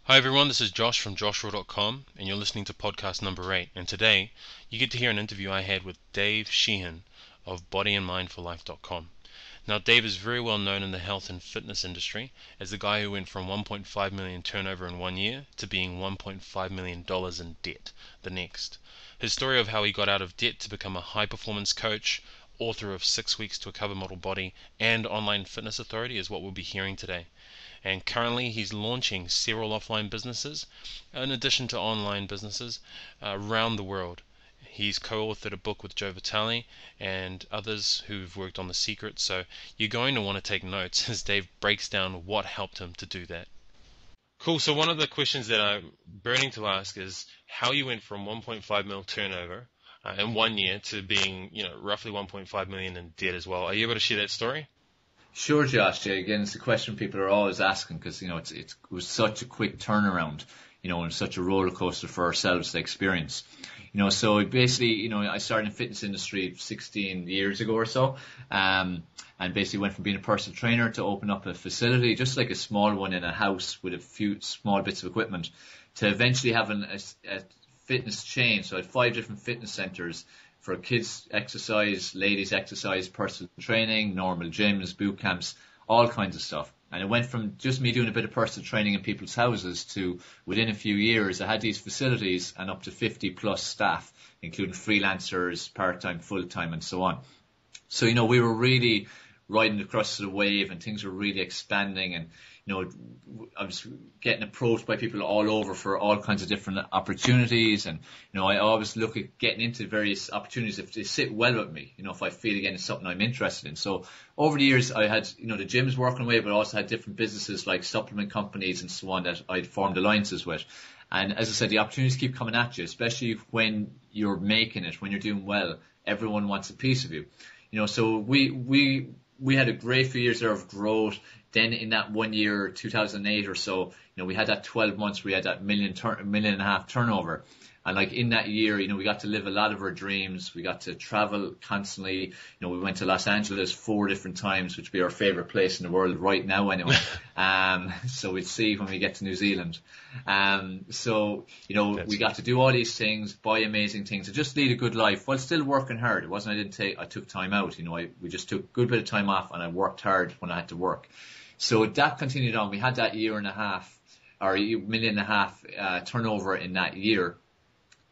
Hi everyone, this is Josh from JR008DaveSheahan, and you're listening to podcast number 8. And today, you get to hear an interview I had with Dave Sheahan of bodyandmindforlife.com. Now, Dave is very well known in the health and fitness industry as the guy who went from 1.5 million turnover in 1 year to being $1.5 million in debt the next. His story of how he got out of debt to become a high-performance coach, author of 6 Weeks to a Cover Model Body, and online fitness authority is what we'll be hearing today. And currently he's launching several offline businesses in addition to online businesses around the world. He's co-authored a book with Joe Vitale and others who've worked on The Secret, so you're going to want to take notes as Dave breaks down what helped him to do that. Cool, so one of the questions that I'm burning to ask is how you went from 1.5 mil turnover in 1 year to being, roughly 1.5 million in debt as well. Are you able to share that story? Sure, Josh. Again, it's a question people are always asking because, it was such a quick turnaround, and such a roller coaster for ourselves to experience. So basically, I started in the fitness industry 16 years ago or so, and basically went from being a personal trainer to open up a facility, just like a small one in a house with a few small bits of equipment, to eventually having a fitness chain. So I had 5 different fitness centers for kids exercise, ladies exercise, personal training, normal gyms, boot camps, all kinds of stuff. And it went from just me doing a bit of personal training in people's houses to within a few years I had these facilities and up to 50 plus staff, including freelancers, part-time, full-time and so on. So, we were really riding the crest of the wave and things were really expanding, and I was getting approached by people all over for all kinds of different opportunities, and I always look at getting into various opportunities if they sit well with me, if I feel again it's something I'm interested in. So over the years I had the gyms working away, but I also had different businesses like supplement companies and so on that I'd formed alliances with. And as I said, the opportunities keep coming at you, especially when you're making it, when you're doing well. Everyone wants a piece of you. So we had a great few years there of growth. Then in that 1 year, 2008 or so, we had that 12 months where we had that million and a half turnover. And like in that year, we got to live a lot of our dreams. We got to travel constantly. We went to Los Angeles 4 different times, which would be our favorite place in the world right now anyway. So we'll see when we get to New Zealand. We got to do all these things, buy amazing things, and just lead a good life while still working hard. It wasn't I took time out. We just took a good bit of time off and I worked hard when I had to work. So that continued on. We had that year and a half or $1.5 million turnover in that year.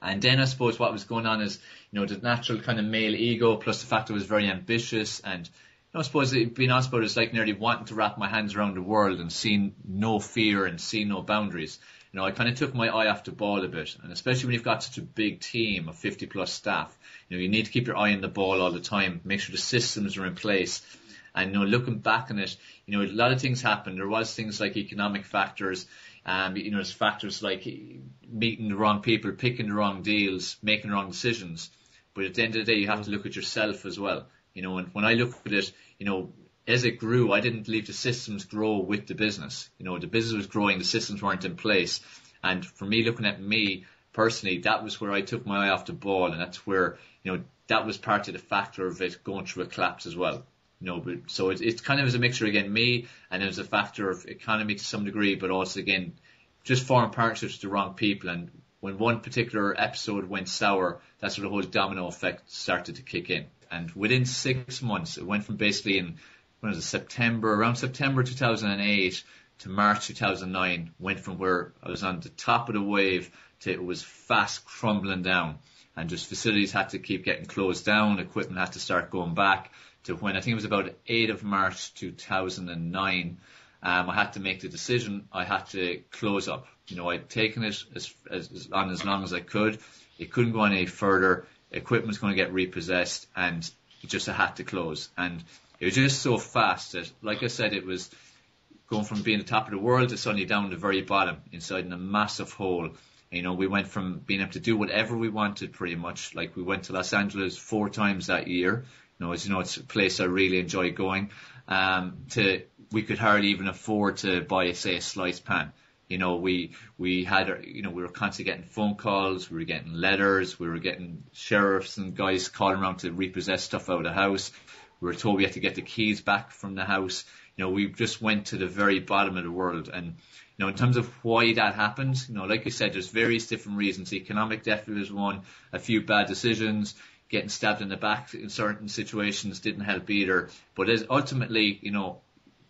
And then I suppose what was going on is, the natural kind of male ego plus the fact I was very ambitious, and I suppose being honest about it, it's like nearly wanting to wrap my hands around the world and seeing no fear and seeing no boundaries. I kind of took my eye off the ball a bit, and especially when you've got such a big team of 50 plus staff, you need to keep your eye on the ball all the time, make sure the systems are in place. And looking back on it, a lot of things happened. There was things like economic factors. There's factors like meeting the wrong people, picking the wrong deals, making the wrong decisions. But at the end of the day, you have to look at yourself as well. And when I look at it, as it grew, I didn't leave the systems grow with the business. The business was growing, the systems weren't in place. And for me, looking at me personally, that was where I took my eye off the ball. And that's where, that was part of the factor of it going through a collapse as well. But so it's kind of as a mixture again, me, and there's a factor of economy to some degree, but also again, just forming partnerships with the wrong people. And when one particular episode went sour, that's where the whole domino effect started to kick in. And within 6 months, it went from basically around September 2008 to March 2009, went from where I was on the top of the wave to it was fast crumbling down, and just facilities had to keep getting closed down, equipment had to start going back. To when I think it was about 8th of March 2009, I had to make the decision. I had to close up. I'd taken it as long as I could. It couldn't go any further. Equipment was going to get repossessed, and I had to close. And it was just so fast that, like I said, it was going from being the top of the world to suddenly down the very bottom, inside in a massive hole. We went from being able to do whatever we wanted pretty much. Like we went to Los Angeles 4 times that year. It's a place I really enjoy going. We could hardly even afford to buy, say, a sliced pan. We were constantly getting phone calls, we were getting letters, we were getting sheriffs and guys calling around to repossess stuff out of the house. We were told we had to get the keys back from the house. We just went to the very bottom of the world, and In terms of why that happened, like you said, there's various different reasons. Economic deficit was one, a few bad decisions, getting stabbed in the back in certain situations didn't help either. But ultimately,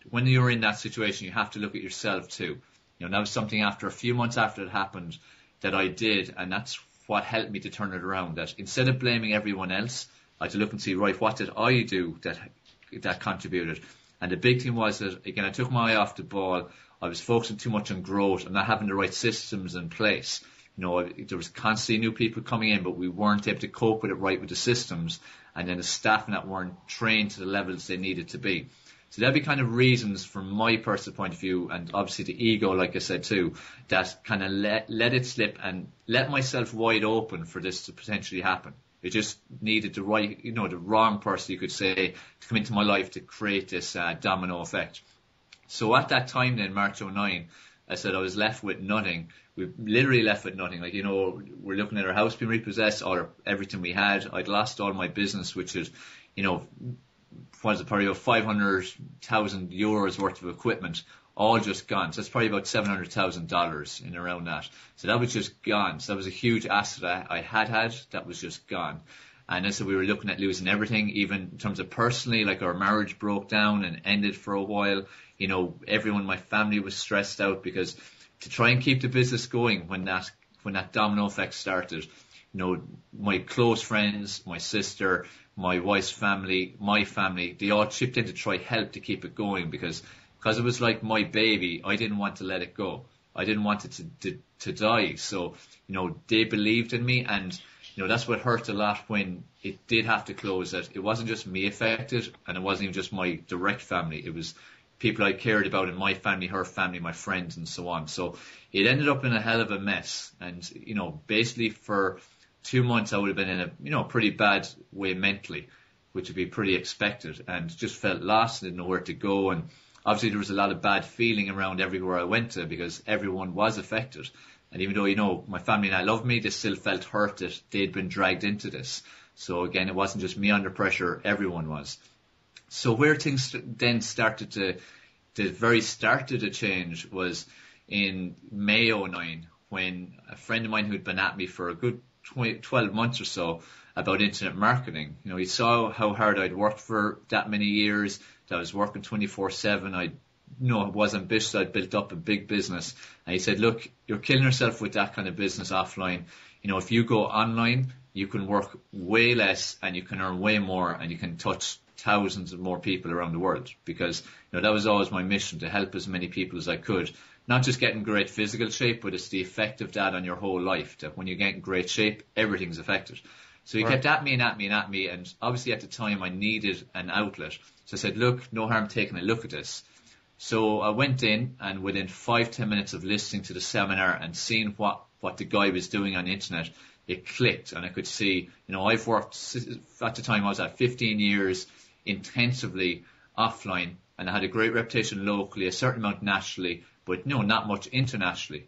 when you're in that situation, you have to look at yourself too. That was something after a few months after it happened that I did, and that's what helped me to turn it around. That instead of blaming everyone else, I had to look and see, right, what did I do that contributed? And the big thing was that, again, I took my eye off the ball. I was focusing too much on growth and not having the right systems in place. There was constantly new people coming in, but we weren't able to cope with it right with the systems, and then the staff that weren't trained to the levels they needed to be. So there'd be kind of reasons from my personal point of view, and obviously the ego, like I said too, that kind of let it slip and let myself wide open for this to potentially happen. It just needed the right, the wrong person, you could say, to come into my life to create this domino effect. So at that time then, March 2009, I said I was left with nothing. We literally left with nothing. Like, we're looking at our house being repossessed, or everything we had. I'd lost all my business, which is, was it probably about 500,000 euros worth of equipment, all just gone. So it's probably about $700,000 in around that. So that was just gone. So that was a huge asset I had that was just gone. And so we were looking at losing everything, even in terms of personally, like our marriage broke down and ended for a while. Everyone in my family was stressed out because to try and keep the business going when that domino effect started, my close friends, my sister, my wife's family, my family, they all chipped in to try help to keep it going because it was like my baby. I didn't want to let it go. I didn't want it to die. So, they believed in me, and that's what hurt a lot when it did have to close. That it wasn't just me affected, and it wasn't even just my direct family. It was people I cared about in my family, her family, my friends, and so on. So it ended up in a hell of a mess. And, basically for 2 months I would have been in a pretty bad way mentally, which would be pretty expected, and just felt lost and didn't know where to go. And obviously there was a lot of bad feeling around everywhere I went to because everyone was affected. And even though, my family and I loved me, they still felt hurt that they'd been dragged into this. So again, it wasn't just me under pressure, everyone was. So where things then started the very start of the change was in May 2009, when a friend of mine who'd been at me for a good 12 months or so about internet marketing, he saw how hard I'd worked for that many years, that I was working 24/7. I was ambitious. I'd built up a big business. And he said, look, you're killing yourself with that kind of business offline. If you go online, you can work way less and you can earn way more and you can touch thousands of more people around the world, because that was always my mission, to help as many people as I could, not just get in great physical shape, but it's the effect of that on your whole life, that when you get in great shape, everything's affected. So he kept at me and at me and at me, and obviously at the time I needed an outlet. So I said, look, no harm taking a look at this. So I went in, and within 5-10 minutes of listening to the seminar and seeing what the guy was doing on the internet, it clicked, and I could see, I've worked, at the time I was at 15 years intensively offline, and I had a great reputation locally, a certain amount nationally, but not much internationally.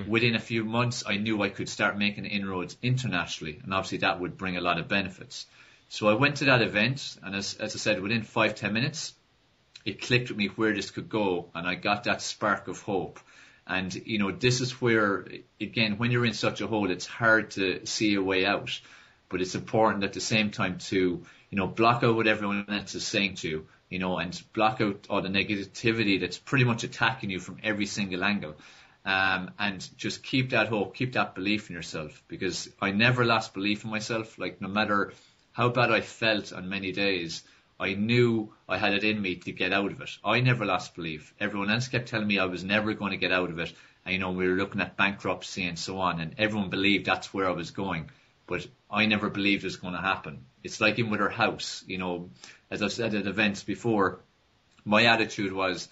Within a few months, I knew I could start making inroads internationally, and obviously that would bring a lot of benefits. So I went to that event, and as I said, within 5-10 minutes, it clicked with me where this could go, and I got that spark of hope. And, this is where, again, when you're in such a hole, it's hard to see a way out, but it's important at the same time to, block out what everyone else is saying to you, and block out all the negativity that's pretty much attacking you from every single angle. And just keep that hope, keep that belief in yourself, because I never lost belief in myself. Like, no matter how bad I felt on many days, I knew I had it in me to get out of it. I never lost belief. Everyone else kept telling me I was never going to get out of it. And, we were looking at bankruptcy and so on, and everyone believed that's where I was going. But I never believed it was going to happen. It's like in with our house, as I've said at events before, my attitude was,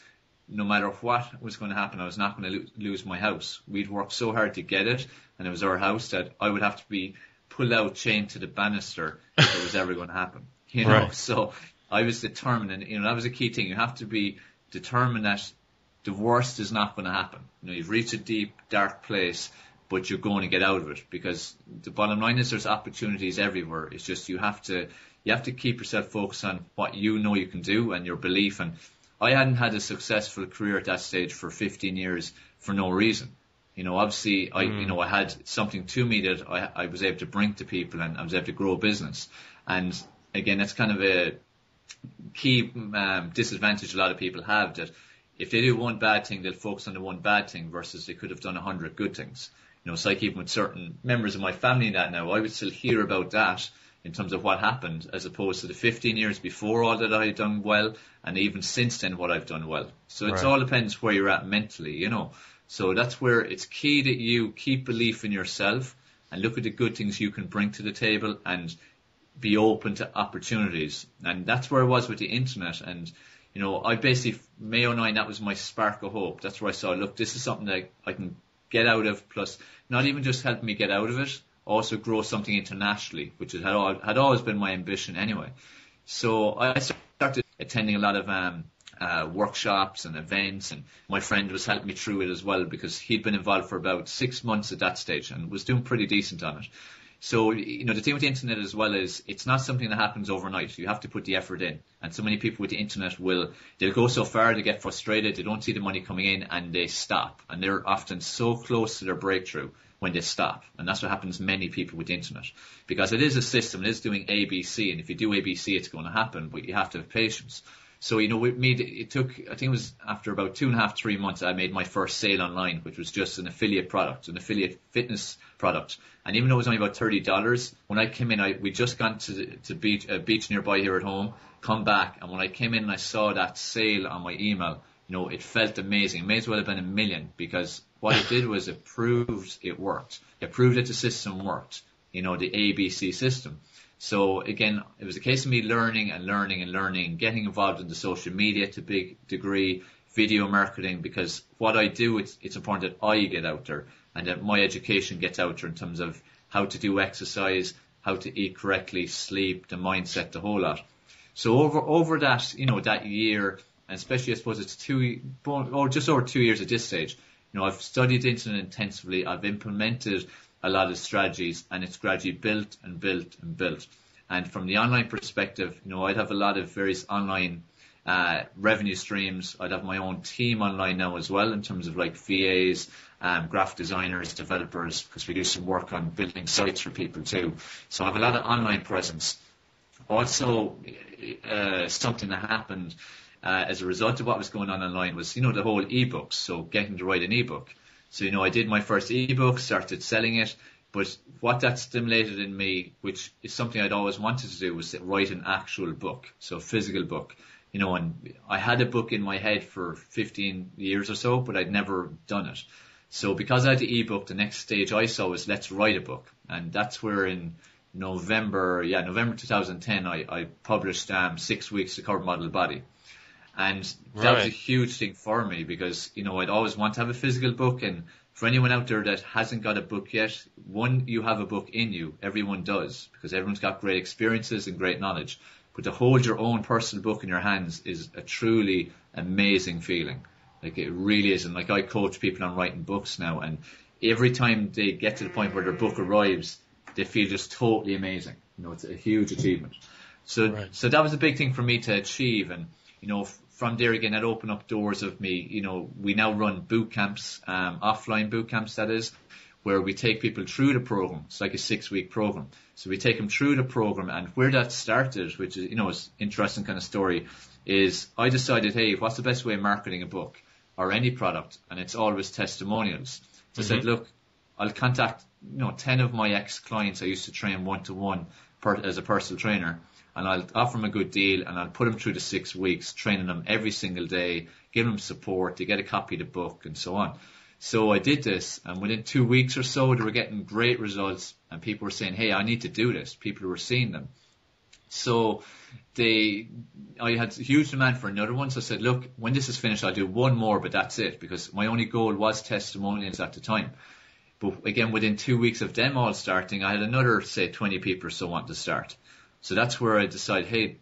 no matter what was going to happen, I was not going to lose my house. We'd worked so hard to get it, and it was our house, that I would have to be pulled out, chained to the banister if it was ever going to happen. Right. So I was determined, and that was a key thing. You have to be determined that the worst is not going to happen. You've reached a deep, dark place, but you're going to get out of it, because the bottom line is there's opportunities everywhere. It's just you have to keep yourself focused on what you know you can do and your belief. And I hadn't had a successful career at that stage for 15 years for no reason. Obviously I had something to me that I was able to bring to people, and I was able to grow a business. And again, that's kind of a key disadvantage a lot of people have, that if they do one bad thing, they'll focus on the one bad thing versus they could have done 100 good things. It's like even with certain members of my family that now, I would still hear about that in terms of what happened, as opposed to the 15 years before all that I had done well, and even since then what I've done well. So it all depends where you're at mentally, So that's where it's key that you keep belief in yourself and look at the good things you can bring to the table and be open to opportunities. And that's where I was with the internet. And, I basically, Mayo 9, that was my spark of hope. That's where I saw, look, this is something that I can get out of, plus not even just help me get out of it, also grow something internationally, which had always been my ambition anyway. So I started attending a lot of workshops and events, and my friend was helping me through it as well, because he'd been involved for about 6 months at that stage and was doing pretty decent on it. So, the thing with the internet as well is it's not something that happens overnight. You have to put the effort in. And so many people with the internet they'll go so far, they get frustrated, they don't see the money coming in, and they stop. And they're often so close to their breakthrough when they stop. And that's what happens to many people with the internet. Because it is a system, it is doing ABC, and if you do ABC, it's going to happen, but you have to have patience. So, with me, it took, I think it was after about 2.5, 3 months, I made my first sale online, which was just an affiliate product, an affiliate fitness product. And even though it was only about $30, when I came in, we just gone to a beach nearby here at home, come back, and when I came in and I saw that sale on my email, it felt amazing. It may as well have been $1 million, because what it did was it proved it worked. It proved that the system worked, the ABC system. So again, it was a case of me learning, getting involved in the social media to a big degree, video marketing, because what I do, it's important that I get out there and that my education gets out there in terms of how to do exercise, how to eat correctly, sleep, the mindset, the whole lot. So over that, that year, and especially I suppose it's just over 2 years at this stage, I've studied the internet intensively, I've implemented a lot of strategies, and it's gradually built and built and built. And from the online perspective, I'd have a lot of various online revenue streams. I'd have my own team online now as well, in terms of like VAs, graphic designers, developers, because we do some work on building sites for people too. So I have a lot of online presence. Also, something that happened as a result of what was going on online was, the whole ebooks. So getting to write an ebook. So, I did my first ebook, started selling it, but what that stimulated in me, which is something I'd always wanted to do, was to write an actual book, so a physical book. And I had a book in my head for 15 years or so, but I'd never done it. So because I had the ebook, the next stage I saw was let's write a book. And that's where in November 2010, I published 6 Weeks to Cover Model Body. And that was a huge thing for me, because, I'd always want to have a physical book. And for anyone out there that hasn't got a book yet, one, you have a book in you. Everyone does, because everyone's got great experiences and great knowledge. But to hold your own personal book in your hands is a truly amazing feeling. Like, it really is. And like, I coach people on writing books now, and every time they get to the point where their book arrives, they feel just totally amazing. It's a huge achievement. So that was a big thing for me to achieve. And, from there again, that opened up doors of me. We now run boot camps, offline boot camps, that is, where we take people through the program. It's like a 6-week program. So we take them through the program, and where that started, which is, is an interesting kind of story, is I decided, hey, what's the best way of marketing a book or any product? And it's always testimonials. So I said, look, I'll contact, 10 of my ex-clients I used to train one-to-one as a personal trainer, and I'll offer them a good deal, and I'll put them through the 6 weeks, training them every single day, give them support, they get a copy of the book, and so on. So I did this, and within 2 weeks or so, they were getting great results, and people were saying, hey, I need to do this. People were seeing them. So I had a huge demand for another one, so I said, look, when this is finished, I'll do one more, but that's it, because my only goal was testimonials at the time. But again, within 2 weeks of them all starting, I had another, say, 20 people or so want to start. So that's where I decided, hey,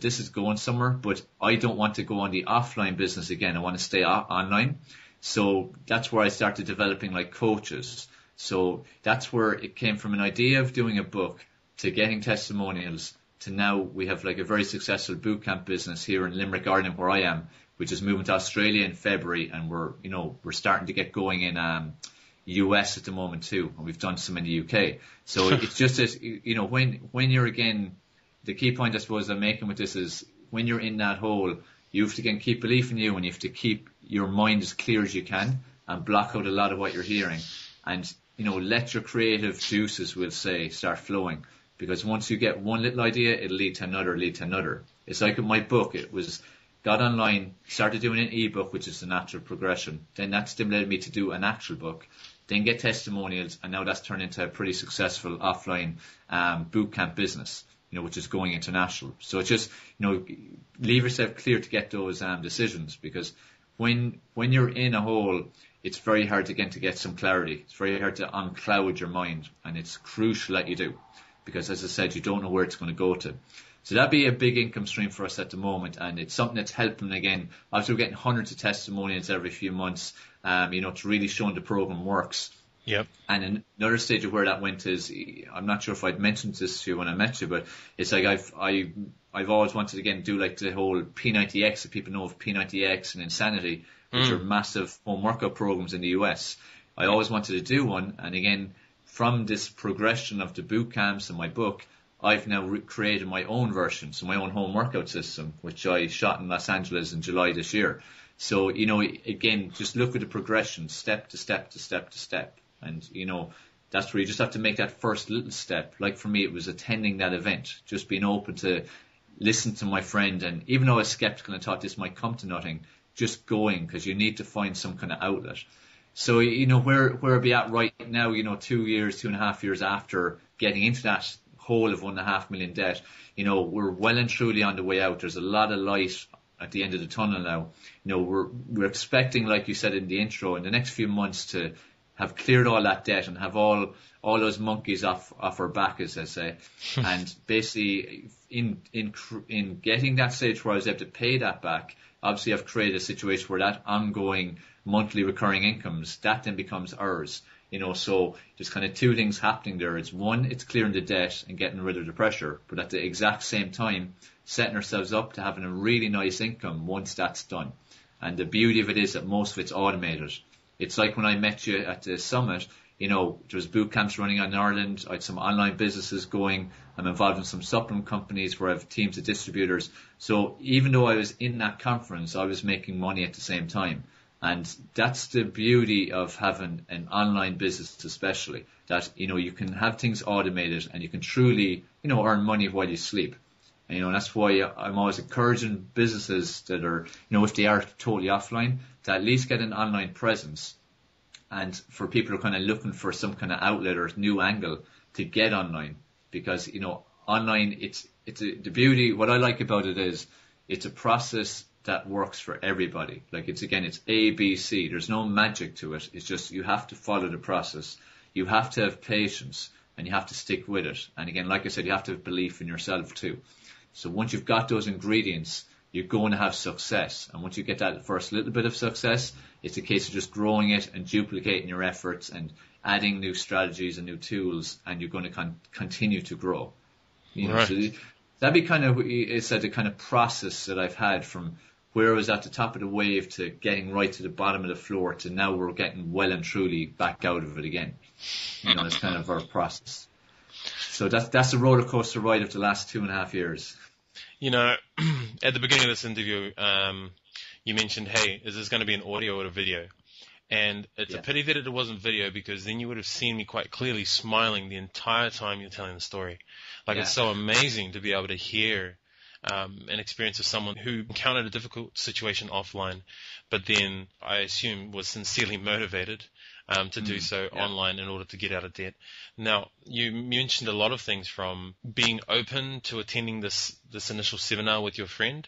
this is going somewhere, but I don't want to go on the offline business again. I want to stay online. So that's where I started developing like coaches. So that's where it came from, an idea of doing a book to getting testimonials to now we have like a very successful bootcamp business here in Limerick, Ireland, where I am, which is moving to Australia in February, and we're starting to get going in US at the moment too, and we've done some in the UK. So it's just as when you're again, the key point I suppose I'm making with this is when you're in that hole, you have to again keep belief in you, and you have to keep your mind as clear as you can and block out a lot of what you're hearing, and let your creative juices, we'll say, start flowing. Because once you get one little idea, it'll lead to another. It's like in my book, got online, started doing an ebook, which is the natural progression. Then that stimulated me to do an actual book, then get testimonials, and now that's turned into a pretty successful offline boot camp business, which is going international. So it's just, leave yourself clear to get those decisions, because when you're in a hole, it's very hard to get some clarity. It's very hard to uncloud your mind, and it's crucial that you do, because as I said, you don't know where it's going to go to. So that'd be a big income stream for us at the moment, and it's something that's helping again. Obviously, we're getting hundreds of testimonials every few months, to really showing the program works. Yep. And another stage of where that went is, I'm not sure if I'd mentioned this to you when I met you, but it's like I've always wanted to again do like the whole P90X, that people know of P90X and Insanity, which are massive home workout programs in the US. I always wanted to do one, and again, from this progression of the boot camps and my book, I've now created my own version, so my own home workout system, which I shot in Los Angeles in July this year. So, again, just look at the progression, step to step to step to step. And, that's where you just have to make that first little step. Like for me, it was attending that event, just being open to listen to my friend. And even though I was skeptical and thought this might come to nothing, just going, because you need to find some kind of outlet. So, where I'll be at right now, 2.5 years after getting into that hole of $1.5 million debt, we're well and truly on the way out. There's a lot of light at the end of the tunnel now. We're expecting, like you said in the intro, in the next few months to have cleared all that debt and have all those monkeys off our back, as I say. And basically, in getting that stage where I was able to pay that back, obviously I've created a situation where that ongoing monthly recurring incomes, that then becomes ours. So there's kind of two things happening there. It's one, it's clearing the debt and getting rid of the pressure, but at the exact same time, setting ourselves up to having a really nice income once that's done. And the beauty of it is that most of it's automated. It's like when I met you at the summit, there was boot camps running in Ireland. I had some online businesses going. I'm involved in some supplement companies where I have teams of distributors. So even though I was in that conference, I was making money at the same time. And that's the beauty of having an online business, especially, that, you can have things automated and you can truly, earn money while you sleep. And, that's why I'm always encouraging businesses that are, if they are totally offline, to at least get an online presence. And for people who are kind of looking for some kind of outlet or new angle to get online, because, online, it's the beauty. What I like about it is it's a process that works for everybody. Like it's A, B, C. There's no magic to it. It's just you have to follow the process. You have to have patience and you have to stick with it. And again, like I said, you have to have belief in yourself too. So once you've got those ingredients, you're going to have success. And once you get that first little bit of success, it's a case of just growing it and duplicating your efforts and adding new strategies and new tools, and you're going to continue to grow. Right. So that'd be kind of, it's the kind of process that I've had from where I was at the top of the wave to getting right to the bottom of the floor to now we're getting well and truly back out of it again. It's kind of our process. So that's a roller coaster ride of the last 2.5 years. At the beginning of this interview, you mentioned, hey, is this going to be an audio or a video? And it's a pity that it wasn't video, because then you would have seen me quite clearly smiling the entire time you're telling the story. It's so amazing to be able to hear an experience of someone who encountered a difficult situation offline, but then I assume was sincerely motivated to do so online in order to get out of debt. Now, you mentioned a lot of things, from being open to attending this initial seminar with your friend,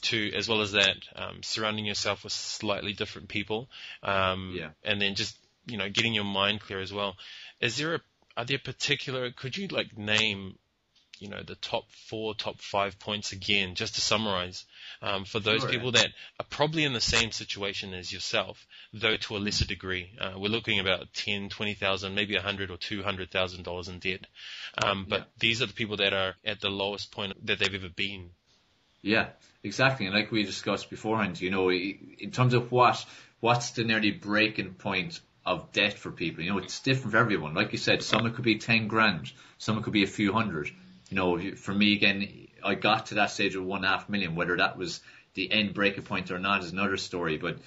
to, as well as that, surrounding yourself with slightly different people, and then just, getting your mind clear as well. Are there particular, could you name, the top 4, top 5 points again, just to summarize, for those people that are probably in the same situation as yourself, though to a lesser degree? We're looking about 10, 20,000, maybe $100,000 or $200,000 in debt. But these are the people that are at the lowest point that they've ever been. Yeah, exactly. And like we discussed beforehand, in terms of what's the nearly breaking point of debt for people, it's different for everyone. Like you said, some it could be 10 grand, some it could be a few hundred. For me, again, I got to that stage of 1.5 million. Whether that was the end breaking point or not is another story. But,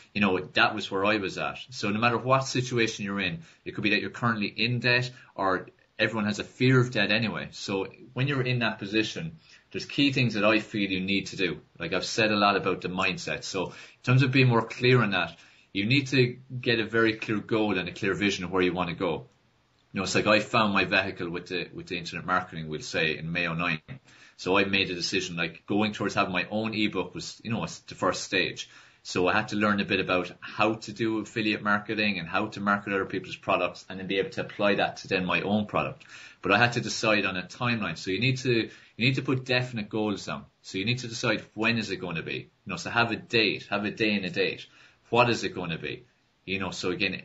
that was where I was at. So no matter what situation you're in, it could be that you're currently in debt, or everyone has a fear of debt anyway. So when you're in that position, there's key things that I feel you need to do. Like I've said a lot about the mindset. So in terms of being more clear on that, you need to get a very clear goal and a clear vision of where you want to go. It's like I found my vehicle with the internet marketing, we'll say, in May 09. So I made a decision, like going towards having my own ebook was, the first stage. So I had to learn a bit about how to do affiliate marketing and how to market other people's products, and then be able to apply that to then my own product. But I had to decide on a timeline. So you need to put definite goals down. So you need to decide, when is it going to be? So have a date, have a day and a date. What is it going to be? So again,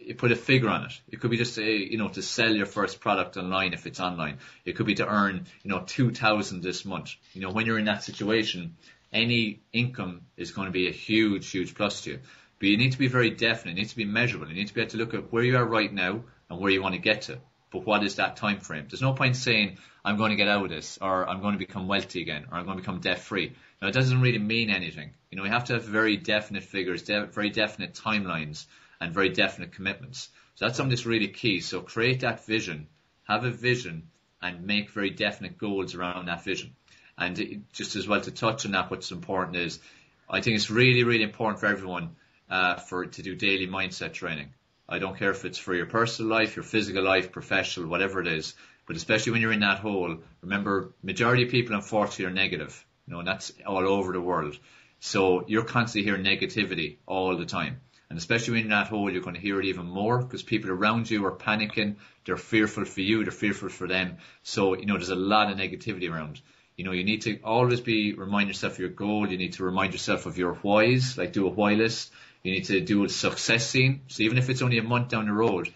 you put a figure on it. It could be just, to sell your first product online if it's online. It could be to earn, 2,000 this month. When you're in that situation, any income is going to be a huge, huge plus to you. But you need to be very definite. You need to be measurable. You need to be able to look at where you are right now and where you want to get to. But what is that time frame? There's no point saying, I'm going to get out of this, or I'm going to become wealthy again, or I'm going to become debt free. Now, it doesn't really mean anything. You have to have very definite figures, very definite timelines, and very definite commitments. So that's something that's really key. So create that vision, have a vision, and make very definite goals around that vision. And just as well to touch on that, what's important is, I think it's really, really important for everyone to do daily mindset training. I don't care if it's for your personal life, your physical life, professional, whatever it is. But especially when you're in that hole, remember, majority of people, unfortunately, are negative. And that's all over the world. So you're constantly hearing negativity all the time. And especially when you're in that hole, you're going to hear it even more, because people around you are panicking. They're fearful for you. They're fearful for them. So, there's a lot of negativity around. You need to always remind yourself of your goal. You need to remind yourself of your whys, like do a why list. You need to do a success scene. So even if it's only a month down the road,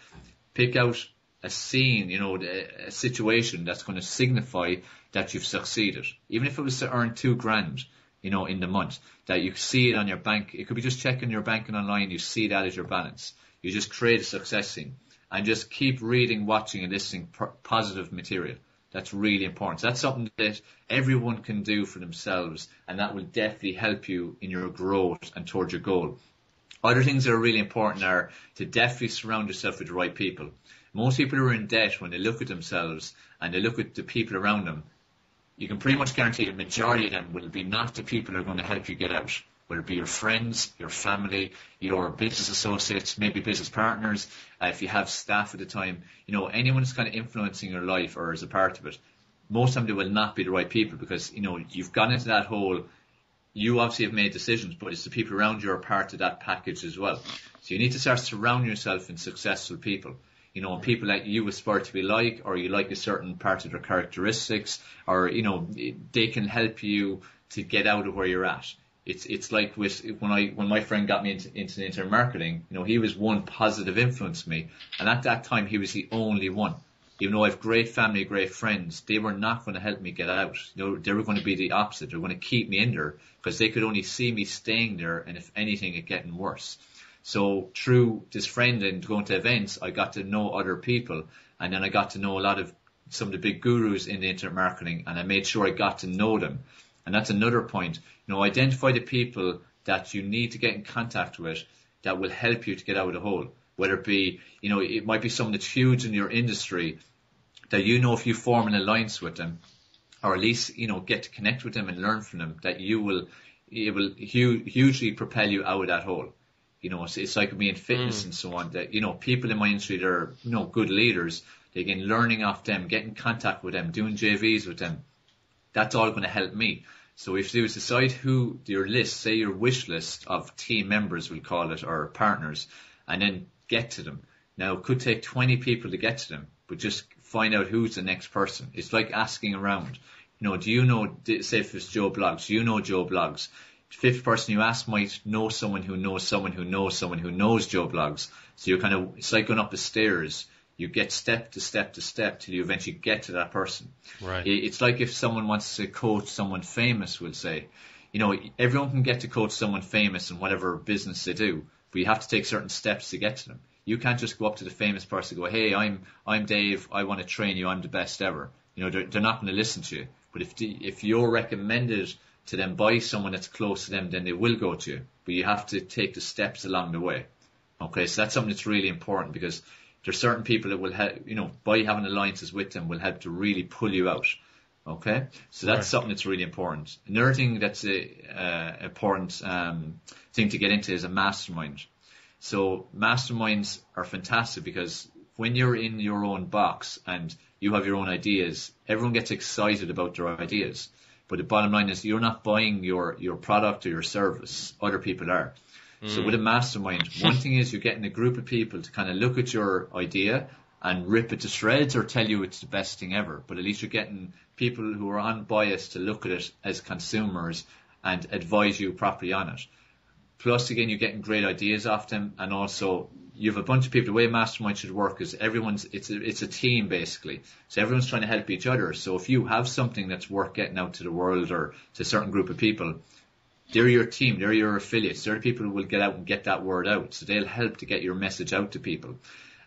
pick out a scene, a situation that's going to signify that you've succeeded. Even if it was to earn 2 grand, in the month, that you see it on your bank. It could be just checking your banking online. You see that as your balance. You just create a success scene and just keep reading, watching, and listening positive material. That's really important. So that's something that everyone can do for themselves, and that will definitely help you in your growth and towards your goal. Other things that are really important are to definitely surround yourself with the right people. Most people who are in debt, when they look at themselves and they look at the people around them, you can pretty much guarantee the majority of them will be not the people who are going to help you get out. Whether it be your friends, your family, your business associates, maybe business partners, if you have staff at the time, anyone who's kind of influencing your life or is a part of it, most of the time they will not be the right people, because, you've gone into that hole. You obviously have made decisions, but it's the people around you are part of that package as well. So you need to start surrounding yourself in successful people. And people that you aspire to be like, or you like a certain part of their characteristics, or, they can help you to get out of where you're at. It's like when my friend got me into internet marketing, he was one positive influence to me. And at that time, he was the only one. Even though I have great family, great friends, they were not going to help me get out. They were going to be the opposite. They were going to keep me in there, because they could only see me staying there, and if anything, it getting worse. So through this friend and going to events, I got to know other people, and then I got to know some of the big gurus in the internet marketing, and I made sure I got to know them. And that's another point. Identify the people that you need to get in contact with that will help you to get out of the hole. Whether it be, it might be someone that's huge in your industry that if you form an alliance with them, or at least, get to connect with them and learn from them, that it will hugely propel you out of that hole. It's like me in fitness and so on, that, people in my industry that are, good leaders, again, learning off them, getting in contact with them, doing JVs with them, that's all going to help me. So what you have to do is decide who your list, say your wish list of team members, we'll call it, or partners, and then get to them. Now, it could take 20 people to get to them, but just find out who's the next person. It's like asking around. Do you know, say if it's Joe Bloggs, do you know Joe Bloggs? The fifth person you ask might know someone who knows someone who knows someone who knows Joe Bloggs. So you're it's like going up the stairs. You get step to step to step till you eventually get to that person. Right. It's like if someone wants to coach someone famous, we'll say, everyone can get to coach someone famous in whatever business they do, but you have to take certain steps to get to them. You can't just go up to the famous person and go, hey, I'm Dave, I want to train you, I'm the best ever. They're not going to listen to you. But if you're recommended to them by someone that's close to them, then they will go to you. But you have to take the steps along the way. Okay, so that's something that's really important, because there's certain people that will help, by having alliances with them will help to really pull you out. Okay, so that's something that's really important. Another thing that's a important thing to get into is a mastermind. So masterminds are fantastic, because when you're in your own box and you have your own ideas, everyone gets excited about their ideas. But the bottom line is you're not buying your product or your service. Other people are. So with a mastermind, one thing is you're getting a group of people to kind of look at your idea and rip it to shreds or tell you it's the best thing ever. But at least you're getting people who are unbiased to look at it as consumers and advise you properly on it. Plus, again, you're getting great ideas off them, and also you have a bunch of people. The way a mastermind should work is it's a team, basically. So everyone's trying to help each other. So if you have something that's worth getting out to the world or to a certain group of people, they're your team, they're your affiliates, they're the people who will get out and get that word out. So they'll help to get your message out to people.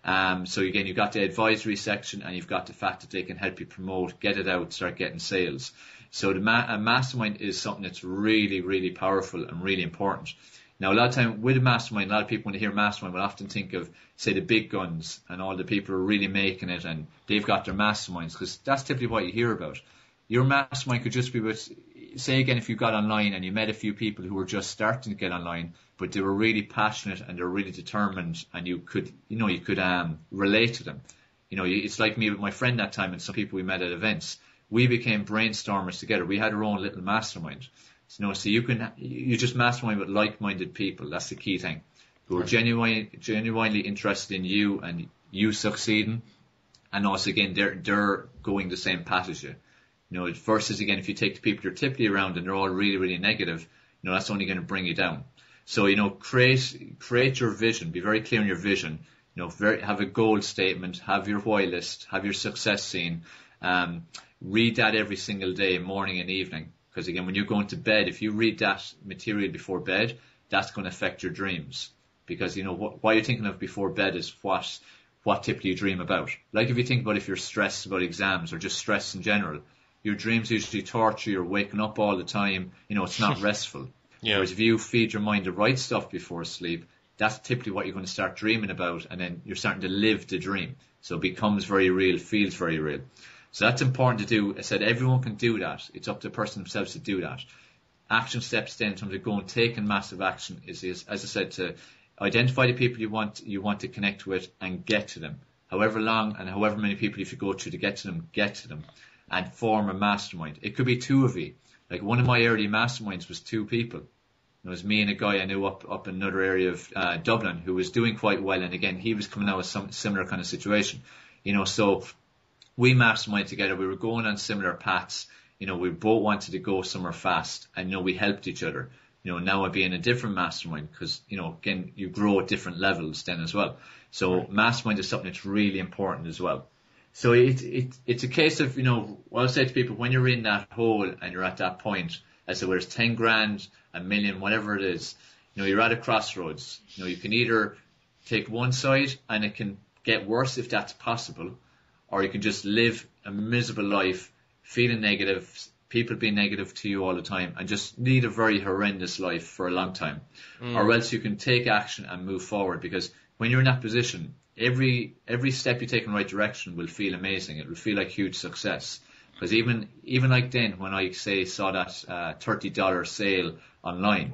So again, you've got the advisory section, and you've got the fact that they can help you promote, get it out, start getting sales. So a mastermind is something that's really, really powerful and really important. Now, a lot of time with a mastermind, a lot of people, when they hear mastermind, will often think of, say, the big guns and all the people who are really making it, and they've got their masterminds, because that's typically what you hear about. Your mastermind could just be with, say again, if you got online and you met a few people who were just starting to get online, but they were really passionate and they're really determined, and you could relate to them. It's like me with my friend that time and some people we met at events. We became brainstormers together. We had our own little mastermind. So you just mastermind with like-minded people. That's the key thing. Who are genuinely interested in you and you succeeding, and also again they're going the same path as you. Versus again, if you take the people you're typically around and they're all really, really negative, that's only going to bring you down. So create your vision. Be very clear on your vision. Have a goal statement. Have your why list. Have your success scene. Read that every single day, morning and evening. Because again, when you're going to bed, if you read that material before bed, that's going to affect your dreams. Because what you're thinking of before bed is what typically you dream about. Like if you think about if you're stressed about exams or just stress in general, your dreams usually torture. You're waking up all the time. It's not restful. Yeah. Whereas if you feed your mind the right stuff before sleep, that's typically what you're going to start dreaming about, and then you're starting to live the dream. So it becomes very real, feels very real. So that's important to do. I said everyone can do that. It's up to the person themselves to do that. Action steps then in terms of going, taking massive action is, as I said, to identify the people you want to connect with and get to them. However long and however many people you have to go through to get to them, and form a mastermind. It could be two of you. Like one of my early masterminds was two people. It was me and a guy I knew up in another area of Dublin who was doing quite well, and again he was coming out with some similar kind of situation. So we masterminded together. We were going on similar paths. We both wanted to go somewhere fast, and we helped each other. Now I'd be in a different mastermind because again you grow at different levels then as well. So mastermind is something that's really important as well. So it's a case of what I say to people, when you're in that hole and you're at that point, as where it's 10 grand, a million, whatever it is, you're at a crossroads. You can either take one side and it can get worse if that's possible, or you can just live a miserable life, feeling negative, people being negative to you all the time, and just lead a very horrendous life for a long time. Or else you can take action and move forward, because when you're in that position, every step you take in the right direction will feel amazing. It will feel like huge success. Because even like then, when I saw that $30 sale online,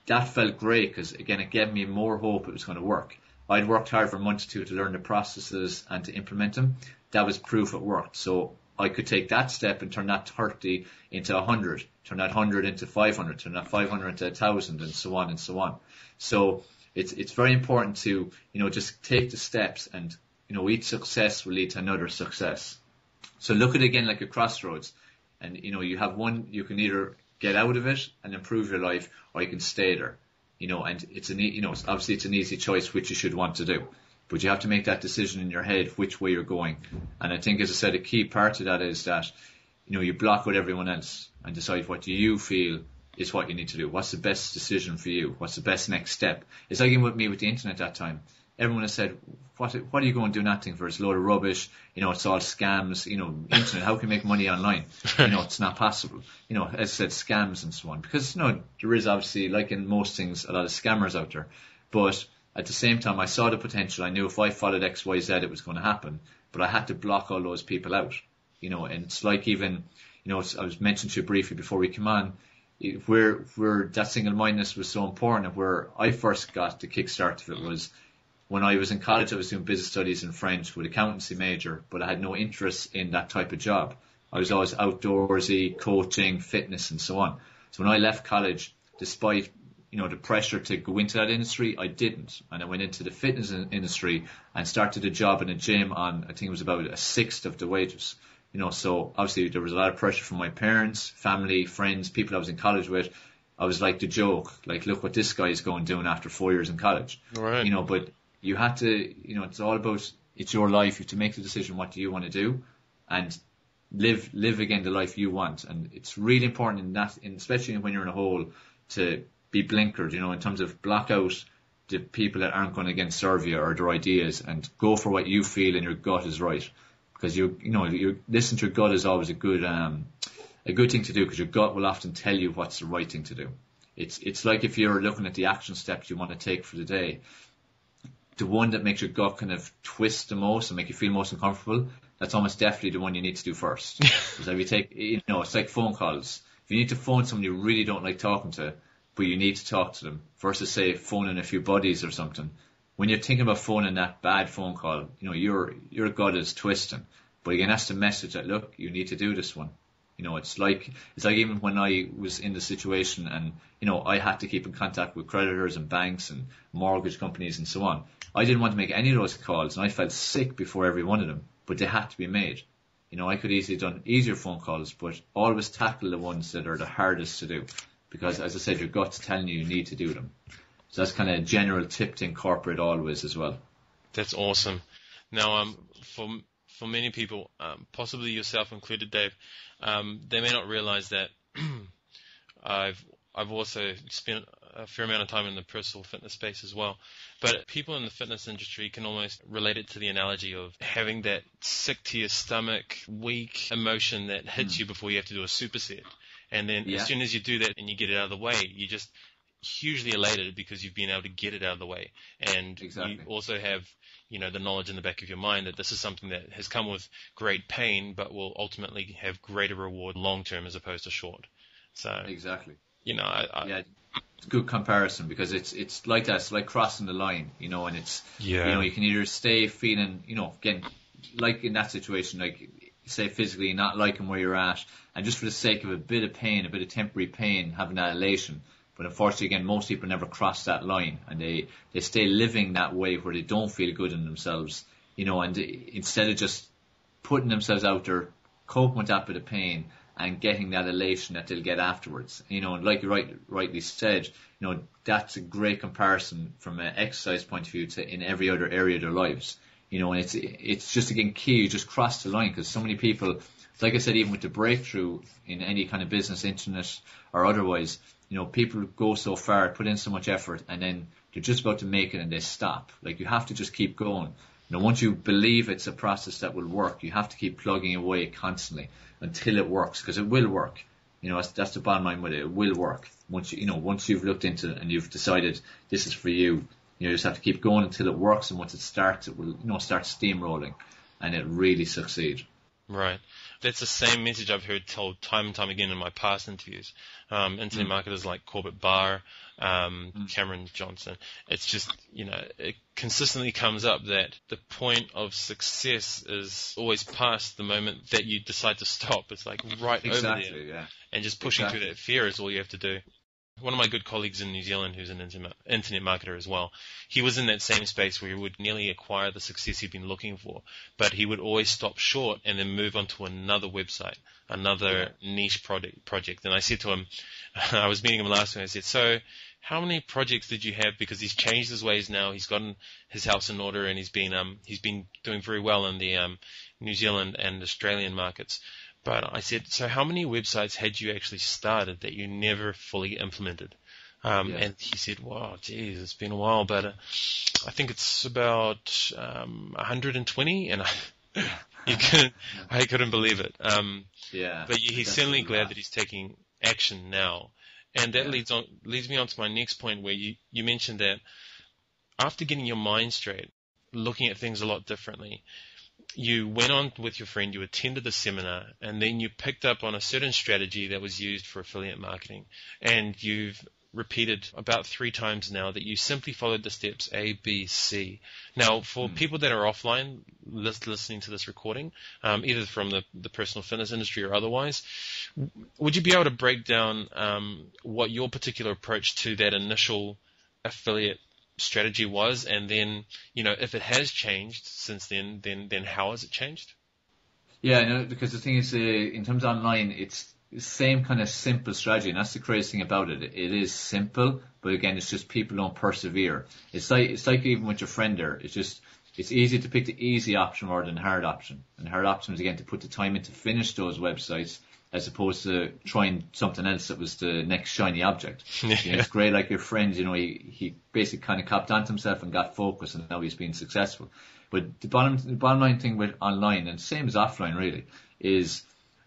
that felt great, because again it gave me more hope it was going to work. I'd worked hard for a month or two to learn the processes and to implement them. That was proof it worked. So I could take that step and turn that 30 into 100, turn that 100 into 500, turn that 500 into 1,000, and so on and so on. So it's very important to just take the steps, and each success will lead to another success. So look at it again like a crossroads, and you have one. You can either get out of it and improve your life, or you can stay there. And it's obviously it's an easy choice which you should want to do. But you have to make that decision in your head which way you're going. And I think, as I said, a key part of that is that, you block out everyone else and decide what you feel is what you need to do. What's the best decision for you? What's the best next step? It's like even with me with the internet that time. Everyone has said, what are you going to do nothing for? It's a load of rubbish. It's all scams. Internet, how can you make money online? It's not possible. As I said, scams and so on. Because, there is obviously, like in most things, a lot of scammers out there. But at the same time, I saw the potential. I knew if I followed X, Y, Z, it was going to happen. But I had to block all those people out. And it's like even, I was mentioning to you briefly before we come on, where that single-mindedness was so important, and where I first got the kickstart of it was when I was in college. I was doing business studies in French with accountancy major, but I had no interest in that type of job. I was always outdoorsy, coaching, fitness, and so on. So when I left college, despite the pressure to go into that industry, I didn't, and I went into the fitness industry and started a job in a gym on, I think it was about a sixth of the wages. So obviously there was a lot of pressure from my parents, family, friends, people I was in college with. I was like the joke, like, look what this guy is going doing after 4 years in college. Right. But you had to, it's all about, it's your life. You have to make the decision, what do you want to do, and live again the life you want. And it's really important in that, especially when you're in a hole, to be blinkered, in terms of block out the people that aren't going to again serve you or their ideas, and go for what you feel and your gut is right. Because you listen to your gut is always a good thing to do, because your gut will often tell you what's the right thing to do. It's like if you're looking at the action steps you want to take for the day, the one that makes your gut kind of twist the most and make you feel most uncomfortable, that's almost definitely the one you need to do first. Because if you take, it's like phone calls. If you need to phone someone you really don't like talking to, but you need to talk to them, versus say phoning a few buddies or something. When you're thinking about phoning that bad phone call, your gut is twisting. But again, that's the message that, look, you need to do this one. It's like even when I was in the situation and, I had to keep in contact with creditors and banks and mortgage companies and so on. I didn't want to make any of those calls, and I felt sick before every one of them, but they had to be made. I could easily have done easier phone calls, but always tackle the ones that are the hardest to do. Because, as I said, your gut's telling you need to do them. So that's kind of a general tip to incorporate always as well. That's awesome. Now, for many people, possibly yourself included, Dave, they may not realize that I've also spent a fair amount of time in the personal fitness space as well. But people in the fitness industry can almost relate it to the analogy of having that sick to your stomach, weak emotion that hits you before you have to do a superset. And then as soon as you do that and you get it out of the way, you're just hugely elated because you've been able to get it out of the way. And you also have, the knowledge in the back of your mind that this is something that has come with great pain, but will ultimately have greater reward long term as opposed to short. So exactly. It's a good comparison, because it's like that. It's like crossing the line, and it's, you can either stay feeling, again, like in that situation, like say physically not liking where you're at, and just for the sake of a bit of pain, a bit of temporary pain, having that elation. But unfortunately, again, most people never cross that line, and they stay living that way where they don't feel good in themselves, and instead of just putting themselves out there, coping with that bit of pain and getting that elation that they'll get afterwards. And like you rightly said, that's a great comparison from an exercise point of view to in every other area of their lives. And it's just, again, key, you just cross the line, because so many people, like I said, even with the breakthrough in any kind of business, internet or otherwise, people go so far, put in so much effort, and then they're just about to make it and they stop. Like, you have to just keep going. Once you believe it's a process that will work, you have to keep plugging away constantly until it works, because it will work. That's the bottom line with it. It will work. Once you've looked into it and you've decided this is for you, you just have to keep going until it works, and once it starts, it will, start steamrolling, and it really succeed. Right. That's the same message I've heard told time and time again in my past interviews. Internet marketers like Corbett Barr, Cameron Johnson. It's just, it consistently comes up that the point of success is always past the moment that you decide to stop. It's like right over there. Yeah. And just pushing through that fear is all you have to do. One of my good colleagues in New Zealand, who's an internet marketer as well, he was in that same space where he would nearly acquire the success he'd been looking for, but he would always stop short and then move on to another website, another niche project. And I said to him, I was meeting him last week, I said, so how many projects did you have? Because he's changed his ways now. He's gotten his house in order, and he's been doing very well in the New Zealand and Australian markets. But I said, so how many websites had you actually started that you never fully implemented? And he said, wow, geez, it's been a while, but I think it's about 120, and I couldn't believe it. But he's certainly glad that he's taking action now. And that leads me on to my next point, where you mentioned that after getting your mind straight, looking at things a lot differently, you went on with your friend, you attended the seminar, and then you picked up on a certain strategy that was used for affiliate marketing. And you've repeated about 3 times now that you simply followed the steps A, B, C. Now, for people that are offline listening to this recording, either from the personal fitness industry or otherwise, would you be able to break down what your particular approach to that initial affiliate strategy was, and then, if it has changed since then how has it changed? Yeah, because the thing is, in terms of online, it's the same kind of simple strategy, and that's the crazy thing about it. It is simple, but again, it's just people don't persevere. It's like even with your friend there. It's easy to pick the easy option rather than the hard option. And the hard option is, again, to put the time in to finish those websites, as opposed to trying something else that was the next shiny object. It's great, like your friend, he basically kind of copped onto himself and got focused, and now he's been successful. But the bottom line thing with online, and same as offline really, is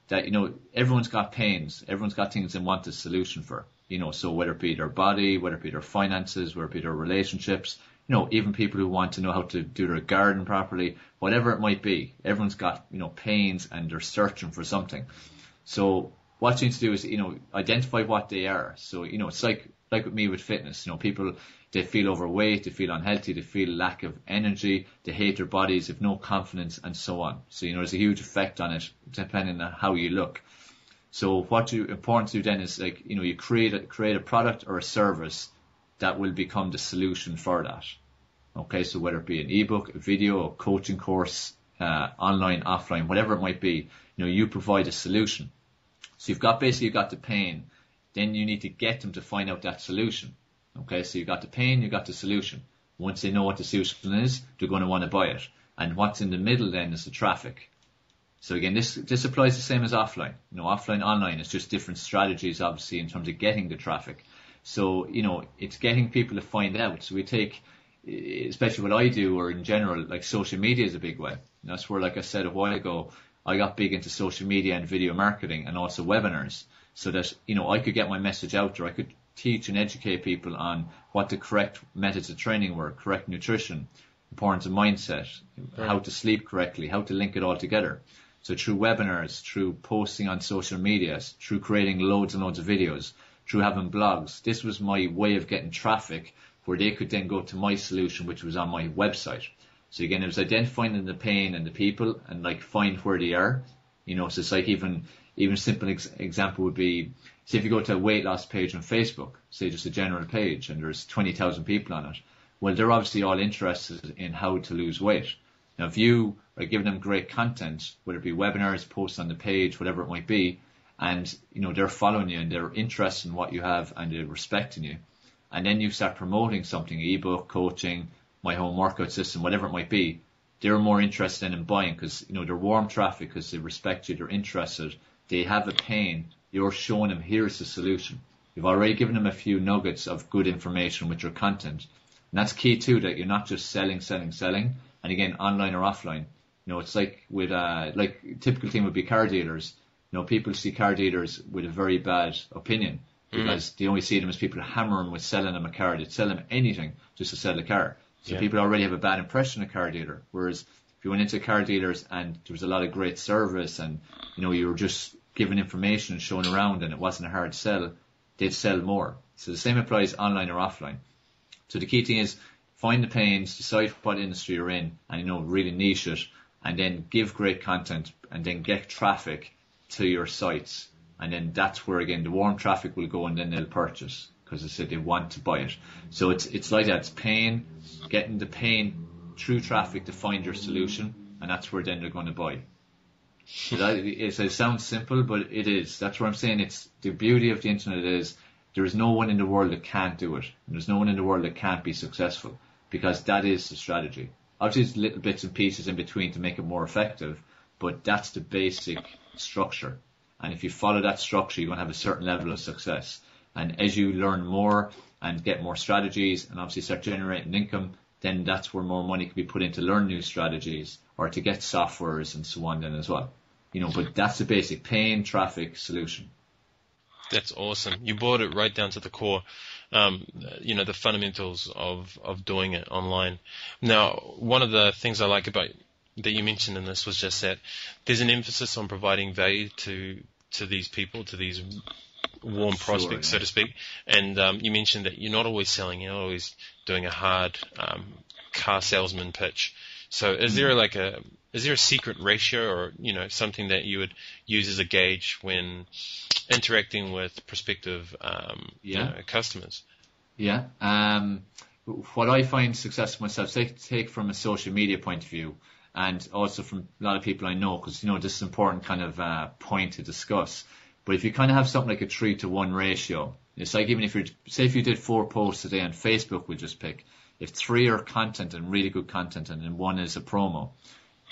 that, everyone's got pains, everyone's got things they want a solution for. So whether it be their body, whether it be their finances, whether it be their relationships, even people who want to know how to do their garden properly, whatever it might be, everyone's got, pains, and they're searching for something. So what you need to do is, identify what they are. So, it's like with me with fitness, people, they feel overweight, they feel unhealthy, they feel lack of energy, they hate their bodies, have no confidence, and so on. So, there's a huge effect on it depending on how you look. So what important to do then is, you create a product or a service that will become the solution for that. Okay, so whether it be an ebook, a video, a coaching course, online, offline, whatever it might be, you provide a solution. So you've got the pain, then you need to get them to find out that solution. Okay, so you've got the pain, you've got the solution. Once they know what the solution is, they're going to want to buy it. And what's in the middle then is the traffic. So again, this applies the same as offline. Offline, online, it's just different strategies, obviously, in terms of getting the traffic. So, it's getting people to find out. So we take, especially what I do, or in general, like social media is a big way. That's where, like I said a while ago, I got big into social media and video marketing, and also webinars, so that, I could get my message out there. I could teach and educate people on what the correct methods of training were, correct nutrition, importance of mindset, how to sleep correctly, how to link it all together. So through webinars, through posting on social media, through creating loads and loads of videos, through having blogs, this was my way of getting traffic where they could then go to my solution, which was on my website. So again, it was identifying the pain and the people, and find where they are. So it's like even simple example would be, say if you go to a weight loss page on Facebook, say just a general page, and there's 20,000 people on it. Well, they're obviously all interested in how to lose weight. Now, if you are giving them great content, whether it be webinars, posts on the page, whatever it might be, and they're following you and they're interested in what you have and they're respecting you, and then you start promoting something, ebook, coaching, my home workout system, whatever it might be, they're more interested in buying because, they're warm traffic, because they respect you, they're interested, they have a pain, you're showing them here's the solution. You've already given them a few nuggets of good information with your content. And that's key too, that you're not just selling. And again, online or offline. It's like with, typical thing would be car dealers. People see car dealers with a very bad opinion because they only see them as people hammering with selling them a car. They'd sell them anything just to sell a car. So people already have a bad impression of car dealer. Whereas if you went into car dealers and there was a lot of great service and, you were just giving information and showing around and it wasn't a hard sell, they'd sell more. So the same applies online or offline. So the key thing is find the pains, decide what industry you're in, and, really niche it, and then give great content and then get traffic to your sites. And then that's where, again, the warm traffic will go and then they'll purchase. because they said they want to buy it. So it's like that. It's paying, getting the pain through traffic to find your solution, and that's where then they're going to buy. So it sounds simple, but it is. That's what I'm saying. It's the beauty of the internet is there is no one in the world that can't do it. And there's no one in the world that can't be successful, because that is the strategy. Obviously, there's little bits and pieces in between to make it more effective, but that's the basic structure. And if you follow that structure, you're going to have a certain level of success. And as you learn more and get more strategies and obviously start generating income, then that's where more money can be put in to learn new strategies or to get softwares and so on then as well. But that's the basic paying traffic solution. That's awesome. You brought it right down to the core, the fundamentals of doing it online. Now, one of the things I like about that you mentioned in this was just that there's an emphasis on providing value to these people, to these warm prospects, so to speak. And you mentioned that you're not always selling, you're not always doing a hard car salesman pitch. So is there a secret ratio or something that you would use as a gauge when interacting with prospective customers? Yeah. What I find successful myself, take from a social media point of view, and also from a lot of people I know, because this is an important kind of point to discuss. But if you kind of have something like a 3-to-1 ratio, it's like even if you did 4 posts a day on Facebook, we'll just pick. If 3 are content and really good content, and then 1 is a promo,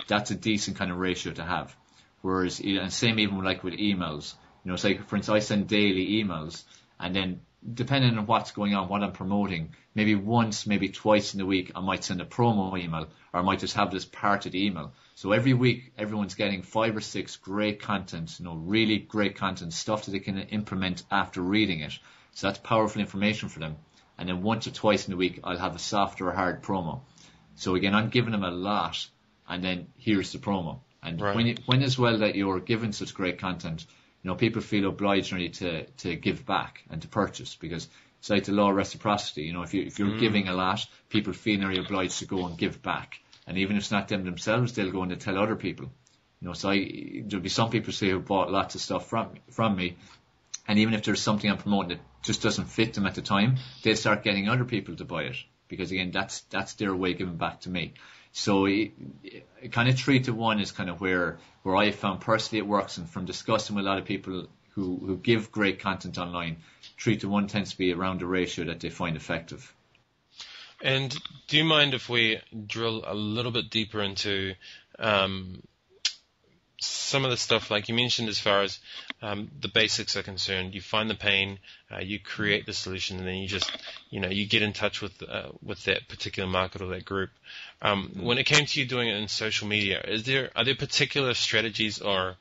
that's a decent kind of ratio to have. Whereas, and same even like with emails, it's like, for instance, I send daily emails, and then depending on what's going on, what I'm promoting, maybe once, maybe twice in the week, I might send a promo email, or I might just have this part of the email. So every week, everyone's getting 5 or 6 great content, really great content, stuff that they can implement after reading it. So that's powerful information for them. And then once or twice in the week, I'll have a soft or a hard promo. So again, I'm giving them a lot, and then here's the promo. And right. when as well that you're given such great content, people feel obliged really to give back and to purchase, because it's like the law of reciprocity. If you're giving a lot, people feel very obliged to go and give back. And even if it's not them themselves, they'll go and they'll tell other people. So there'll be some people say who bought lots of stuff from me, and even if there's something I'm promoting that just doesn't fit them at the time, they'll start getting other people to buy it, because again, that's their way of giving back to me. So kind of 3-to-1 is kind of where I found personally it works, and from discussing with a lot of people who give great content online, 3-to-1 tends to be around the ratio that they find effective. And do you mind if we drill a little bit deeper into some of the stuff, like you mentioned, as far as the basics are concerned? You find the pain, you create the solution, and then you just, you get in touch with that particular market or that group. When it came to you doing it in social media, are there particular strategies are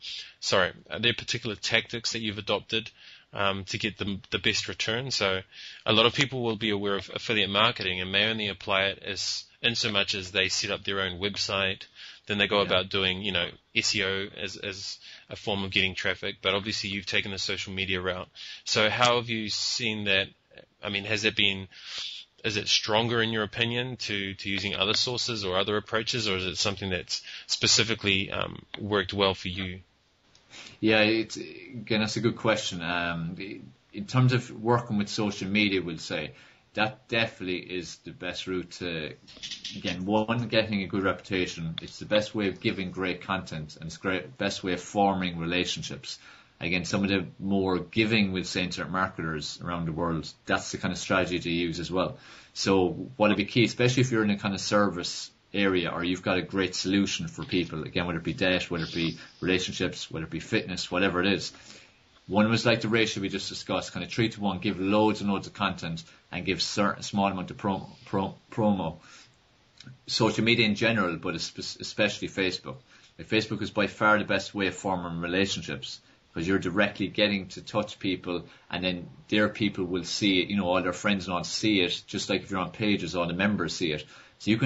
there particular tactics that you've adopted to get the best return? So a lot of people will be aware of affiliate marketing and may only apply it in so much as they set up their own website. Then they go about doing, SEO as a form of getting traffic. But obviously you've taken the social media route. So how have you seen that? I mean, is it stronger in your opinion to using other sources or other approaches, or is it something that's specifically worked well for you? Yeah, again, that's a good question. In terms of working with social media, we'll say that definitely is the best route to, again, one, getting a good reputation. It's the best way of giving great content, and it's the best way of forming relationships. Again, some of the more giving, we'll say, internet marketers around the world, that's the kind of strategy to use as well. So what'll be key, especially if you're in a kind of service area or you've got a great solution for people, again, whether it be debt, whether it be relationships, whether it be fitness, whatever it is. One was like the ratio we just discussed, kind of 3-to-1, give loads and loads of content and give certain small amount of promo. Social media in general, but especially Facebook. Like Facebook is by far the best way of forming relationships, because you're directly getting to touch people, and then their people will see it, all their friends and all see it, just like if you're on pages, all the members see it. So you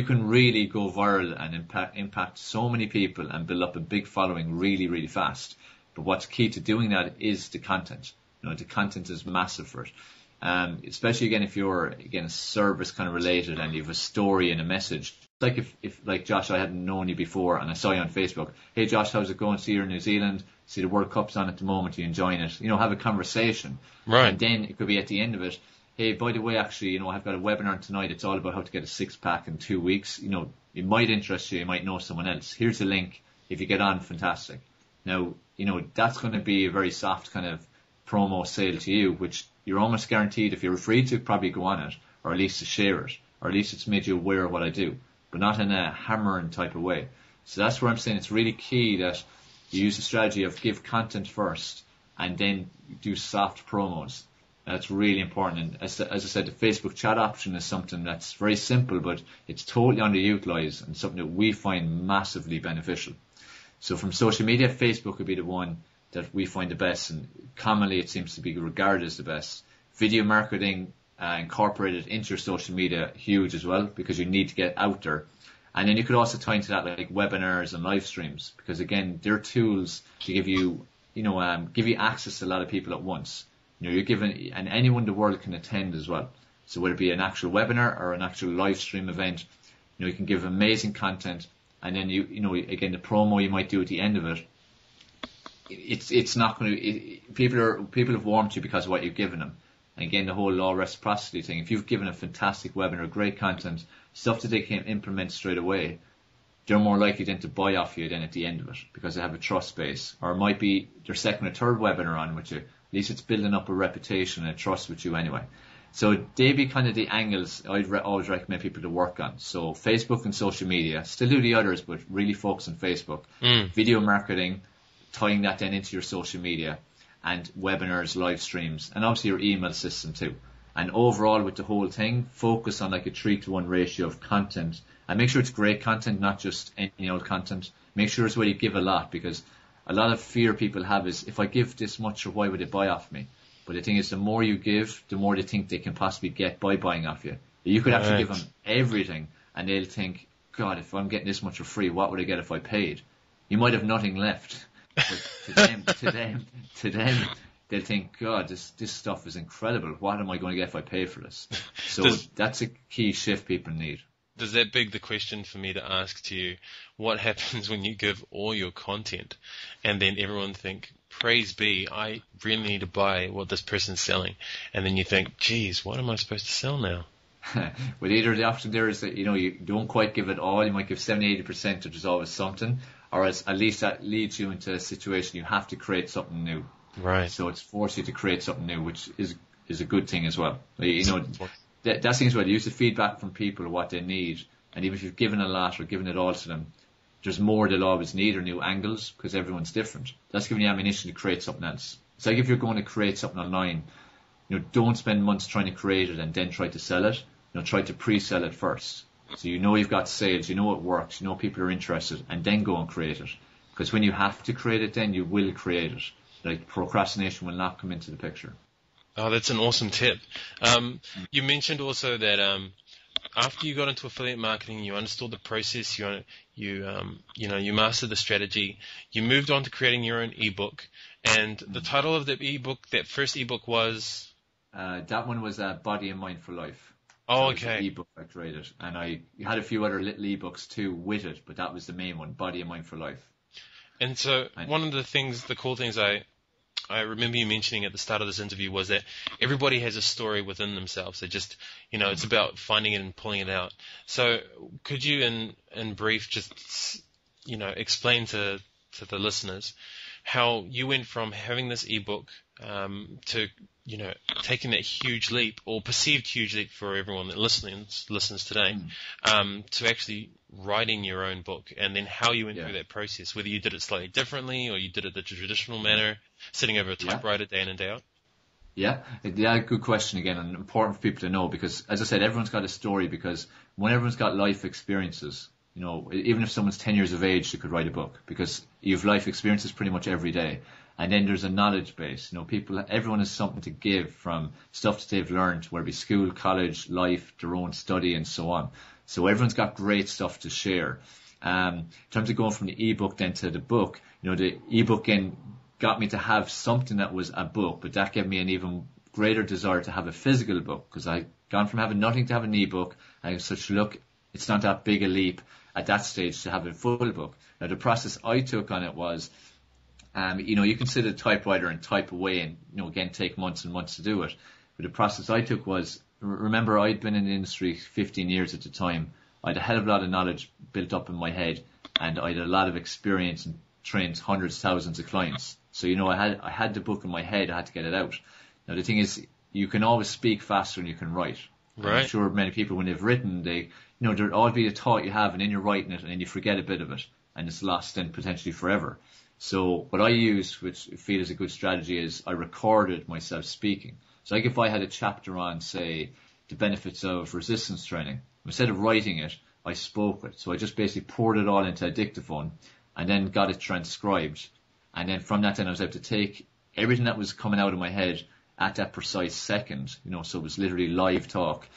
can really go viral and impact so many people and build up a big following really, really fast. But what's key to doing that is the content. The content is massive for it. Especially again if you're a service kind of related and you have a story and a message. like if like Josh, I hadn't known you before and I saw you on Facebook. Hey Josh, how's it going? See you in New Zealand. See the World Cup's on at the moment. Are you enjoying it? Have a conversation. Right. And then it could be at the end of it. Hey, by the way, actually, I've got a webinar tonight. It's all about how to get a 6-pack in 2 weeks. It might interest you. You might know someone else. Here's the link. If you get on, fantastic. Now, that's going to be a very soft kind of promo sale to you, which you're almost guaranteed if you're free to probably go on it, or at least to share it, or at least it's made you aware of what I do, but not in a hammering type of way. So that's where I'm saying it's really key that you use the strategy of give content first and then do soft promos. That's really important. And as I said, the Facebook chat option is something that's very simple, but it's totally underutilized and something that we find massively beneficial. So from social media, Facebook would be the one that we find the best, and commonly it seems to be regarded as the best. Video marketing incorporated into your social media, huge as well, because you need to get out there. And then you could also tie into that like webinars and live streams, because again, they're tools to give you access to a lot of people at once. You're given, and anyone in the world can attend as well. So whether it be an actual webinar or an actual live stream event, you can give amazing content, and then again, the promo you might do at the end of it. It's not going to. People have warmed to you because of what you've given them. And again, the whole law of reciprocity thing. If you've given a fantastic webinar, great content, stuff that they can implement straight away, they're more likely then to buy off you than at the end of it, because they have a trust base. Or it might be their second or third webinar on with you. At least it's building up a reputation and a trust with you anyway. So they'd be kind of the angles I'd always recommend people to work on. So Facebook and social media, still do the others, but really focus on Facebook. Video marketing, tying that then into your social media, and webinars, live streams, and obviously your email system too. And overall with the whole thing, focus on like a 3-to-1 ratio of content, and make sure it's great content, not just any old content. Make sure it's where you give a lot, because a lot of fear people have is, if I give this much, why would they buy off me? But the thing is, the more you give, the more they think they can possibly get by buying off you. You could actually give them everything, and they'll think, God, if I'm getting this much for free, what would I get if I paid? You might have nothing left. But to them, they'll think, God, this stuff is incredible. What am I going to get if I pay for this? So that's a key shift people need. Does that beg the question for me to ask to you, what happens when you give all your content and then everyone think, praise be, I really need to buy what this person's selling, and then you think, geez, what am I supposed to sell now? Well, either the option there is that you don't quite give it all. You might give 70-80%, which is always something, or at least that leads you into a situation you have to create something new. Right. So it's forced you to create something new, which is a good thing as well. That seems well. Use the feedback from people, what they need, and even if you've given a lot or given it all to them, there's more they'll always need, or new angles, because everyone's different. That's giving you ammunition to create something else. It's like if you're going to create something online, don't spend months trying to create it and then try to sell it. Try to pre-sell it first. So you've got sales, it works, people are interested, and then go and create it. Because when you have to create it, then you will create it. Like, procrastination will not come into the picture. Oh, that's an awesome tip. You mentioned also that after you got into affiliate marketing, you understood the process, you mastered the strategy, you moved on to creating your own ebook, and the title of the ebook, that first ebook was? That one was Body and Mind for Life. Oh, so okay. The ebook I created, and I had a few other little ebooks too with it, but that was the main one, Body and Mind for Life. And so one of the cool things I remember you mentioning at the start of this interview was that everybody has a story within themselves. They just, it's about finding it and pulling it out. So could you, in brief, just, explain to the listeners how you went from having this ebook to, taking that huge leap, or perceived huge leap for everyone that listens today, to actually writing your own book, and then how you went through that process, whether you did it slightly differently or you did it the traditional manner, sitting over a typewriter day in and day out? Yeah, good question again, and important for people to know, because as I said, everyone's got a story, because when everyone's got life experiences, even if someone's 10 years of age, they could write a book, because you've life experiences pretty much every day. And then there's a knowledge base. Everyone has something to give from stuff that they've learned, whether it be school, college, life, their own study, and so on. So everyone's got great stuff to share. In terms of going from the ebook then to the book, the ebook then got me to have something that was a book, but that gave me an even greater desire to have a physical book, because I'd gone from having nothing to have an ebook. I was such look, it's not that big a leap at that stage to have a full book. Now, the process I took on it was, you can sit at a typewriter and type away and, again, take months and months to do it. But the process I took was, remember, I'd been in the industry 15 years at the time. I had a hell of a lot of knowledge built up in my head, and I had a lot of experience and trained hundreds, thousands of clients. So, I had the book in my head. I had to get it out. Now, the thing is, you can always speak faster than you can write. Right. I'm sure many people, when they've written, there'll all be a thought you have, and then you're writing it, and then you forget a bit of it, and it's lost then potentially forever. So what I used, which I feel is a good strategy, is I recorded myself speaking. So like if I had a chapter on, say, the benefits of resistance training, instead of writing it, I spoke it. So I just basically poured it all into a dictaphone and then got it transcribed. And then from that, then I was able to take everything that was coming out of my head at that precise second, so it was literally live talk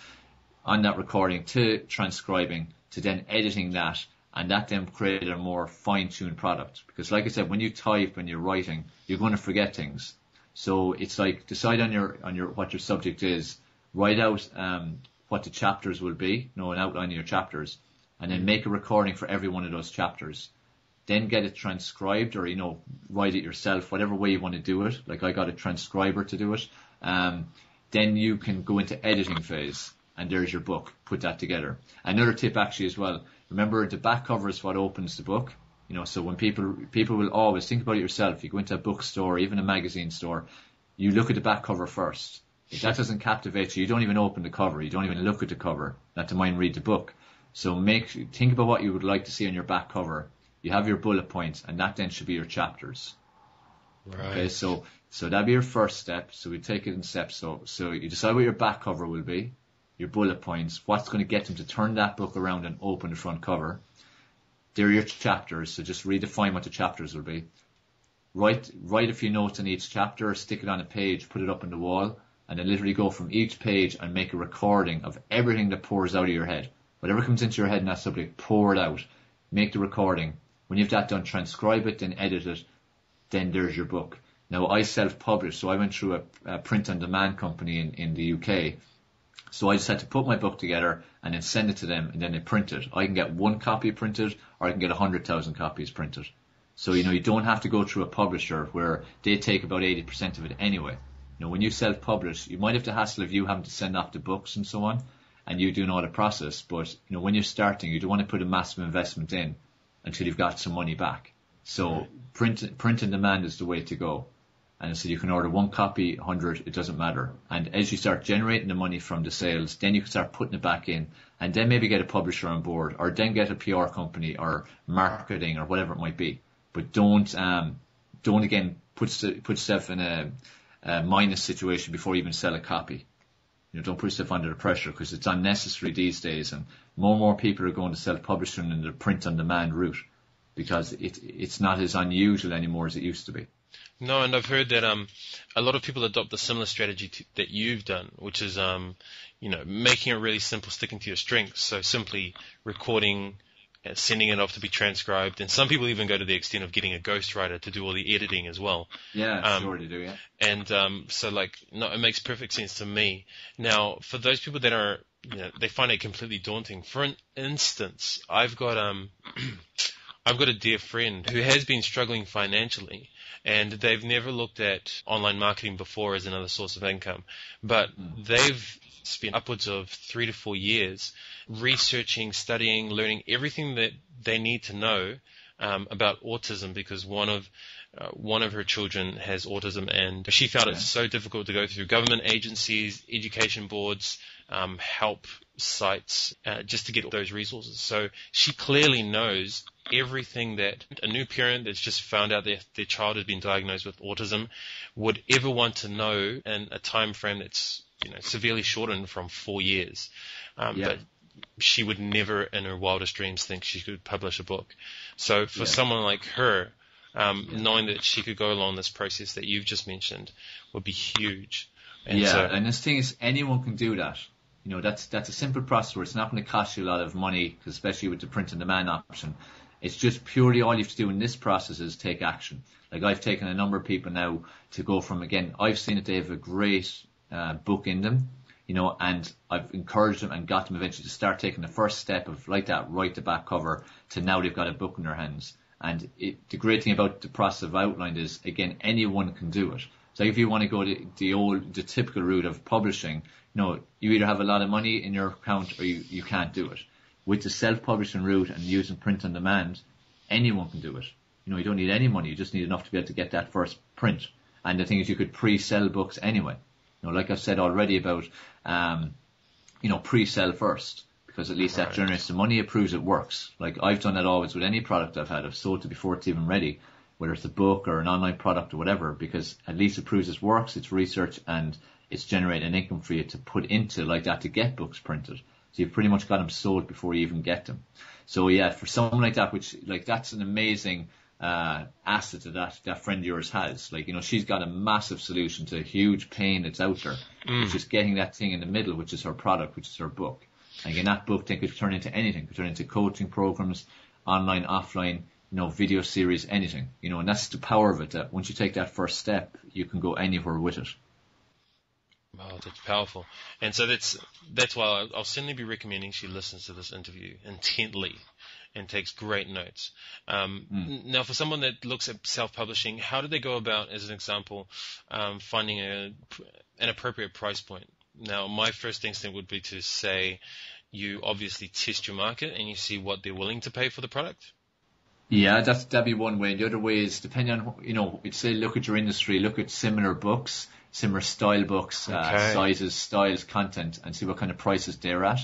on that recording to transcribing to then editing that, and that then created a more fine-tuned product. Because like I said, when you type and you're writing, you're going to forget things. So it's like, decide on your what your subject is, write out what the chapters will be, an outline of your chapters, and then make a recording for every one of those chapters. Then get it transcribed, or write it yourself, whatever way you want to do it. Like I got a transcriber to do it. Then you can go into editing phase, and there's your book. Put that together. Another tip actually as well. Remember, the back cover is what opens the book. So when people will always think about it yourself. You go into a bookstore, even a magazine store, you look at the back cover first. If that doesn't captivate you, you don't even open the cover. You don't even look at the cover. Not to mind read the book. So think about what you would like to see on your back cover. You have your bullet points, and that then should be your chapters. Right. Okay, so that'd be your first step. So we take it in steps. So you decide what your back cover will be, your bullet points, what's going to get them to turn that book around and open the front cover. They're your chapters, so just redefine what the chapters will be. Write a few notes on each chapter, stick it on a page, put it up on the wall, and then literally go from each page and make a recording of everything that pours out of your head. Whatever comes into your head in that subject, pour it out. Make the recording. When you've that done, transcribe it, then edit it, then there's your book. Now, I self-published, so I went through a print-on-demand company in the UK. So I just had to put my book together and then send it to them, and then they print it. I can get one copy printed, or I can get 100,000 copies printed. So, you don't have to go through a publisher where they take about 80% of it anyway. When you self-publish, you might have the hassle of you having to send off the books and so on, and you doing all the process. But, when you're starting, you don't want to put a massive investment in until you've got some money back. So print and demand is the way to go. And so you can order one copy, 100, it doesn't matter. And as you start generating the money from the sales, then you can start putting it back in, and then maybe get a publisher on board, or then get a PR company or marketing or whatever it might be. But don't again put yourself in a minus situation before you even sell a copy. Don't put yourself under the pressure, because it's unnecessary these days, and more people are going to self-publishing in the print-on-demand route, because it's not as unusual anymore as it used to be. No, and I've heard that a lot of people adopt a similar strategy that you've done, which is making it really simple, sticking to your strengths. So simply recording, sending it off to be transcribed, and some people even go to the extent of getting a ghostwriter to do all the editing as well. Yeah, sure they do, yeah. And it makes perfect sense to me. Now, for those people that are, they find it completely daunting. For an instance, I've got a dear friend who has been struggling financially, and they've never looked at online marketing before as another source of income, but they've spent upwards of 3 to 4 years researching, studying, learning everything that they need to know about autism, because one of her children has autism, and she found it so difficult to go through government agencies, education boards, help sites, just to get those resources. So she clearly knows everything that a new parent that's just found out that their child has been diagnosed with autism would ever want to know in a time frame that's severely shortened from 4 years. But she would never in her wildest dreams think she could publish a book. So for someone like her, knowing that she could go along this process that you've just mentioned would be huge. And and this thing is, anyone can do that. That's a simple process where it's not going to cost you a lot of money, especially with the print on demand option. It's just purely all you have to do in this process is take action. Like I've taken a number of people now to go from, again, I've seen that they have a great book in them. and I've encouraged them and got them eventually to start taking the first step of like that, right to back cover, to now they've got a book in their hands. And the great thing about the process I've outlined is, again, anyone can do it. So if you want to go the typical route of publishing, you either have a lot of money in your account or you can't do it. With the self-publishing route and using print on demand, anyone can do it. You don't need any money. You just need enough to be able to get that first print. And the thing is, you could pre-sell books anyway. Like I've said already about, pre-sell first, because at least that generates the money. It proves it works. Like I've done that always with any product I've had. I've sold it before it's even ready, whether it's a book or an online product or whatever, because at least it proves it works. It's research and it's generating an income for you to put into like that to get books printed. So you've pretty much got them sold before you even get them. So yeah, for someone like that, which like that's an amazing asset that friend of yours has. Like, she's got a massive solution to a huge pain that's out there. It's just getting that thing in the middle, which is her product, which is her book. And again, that book then could turn into anything. Could turn into coaching programs, online, offline, video series, anything. And that's the power of it, that once you take that first step, you can go anywhere with it. Wow, that's powerful. And so that's why I'll certainly be recommending she listens to this interview intently and takes great notes. Now, for someone that looks at self-publishing, how do they go about, as an example, finding an appropriate price point? Now, my first instinct would be to say you obviously test your market and you see what they're willing to pay for the product. Yeah, that'd be one way. The other way is, depending on, it's say look at your industry, look at similar books, similar style books, sizes, styles, content, and see what kind of prices they're at.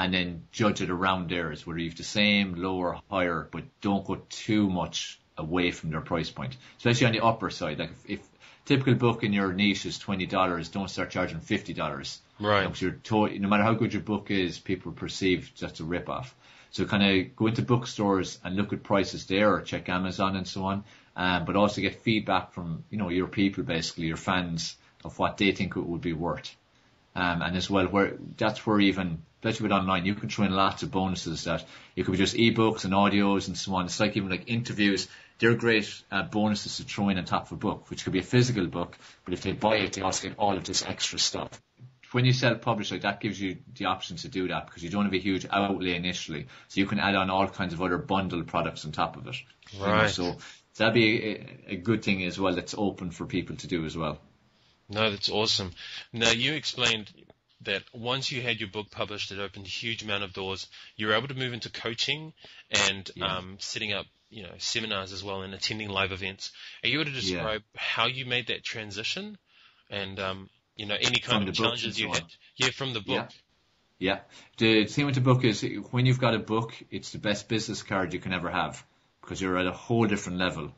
And then judge it around theirs, whether you have the same, lower, higher, but don't go too much away from their price point. Especially on the upper side. Like if typical book in your niche is $20, don't start charging $50. Right. No matter how good your book is, people perceive just a rip-off. So kind of go into bookstores and look at prices there, or check Amazon and so on. But also get feedback from, your people, basically, your fans, of what they think it would be worth. And as well, that's where even, especially with online, you can throw in lots of bonuses that it could be just ebooks and audios and so on. It's like even like interviews. They're great bonuses to throw in on top of a book, which could be a physical book, but if they buy it, they also get all of this extra stuff. When you self-publish, like that gives you the option to do that, because you don't have a huge outlay initially, so you can add on all kinds of other bundled products on top of it. Right. So that'd be a good thing as well. That's open for people to do as well. No, that's awesome. Now, you explained that once you had your book published, it opened a huge amount of doors. You were able to move into coaching and setting up, seminars as well, and attending live events. Are you able to describe how you made that transition and, any kind of challenges you had? Yeah, from the book. Yeah. The thing with the book is, when you've got a book, it's the best business card you can ever have, because you're at a whole different level.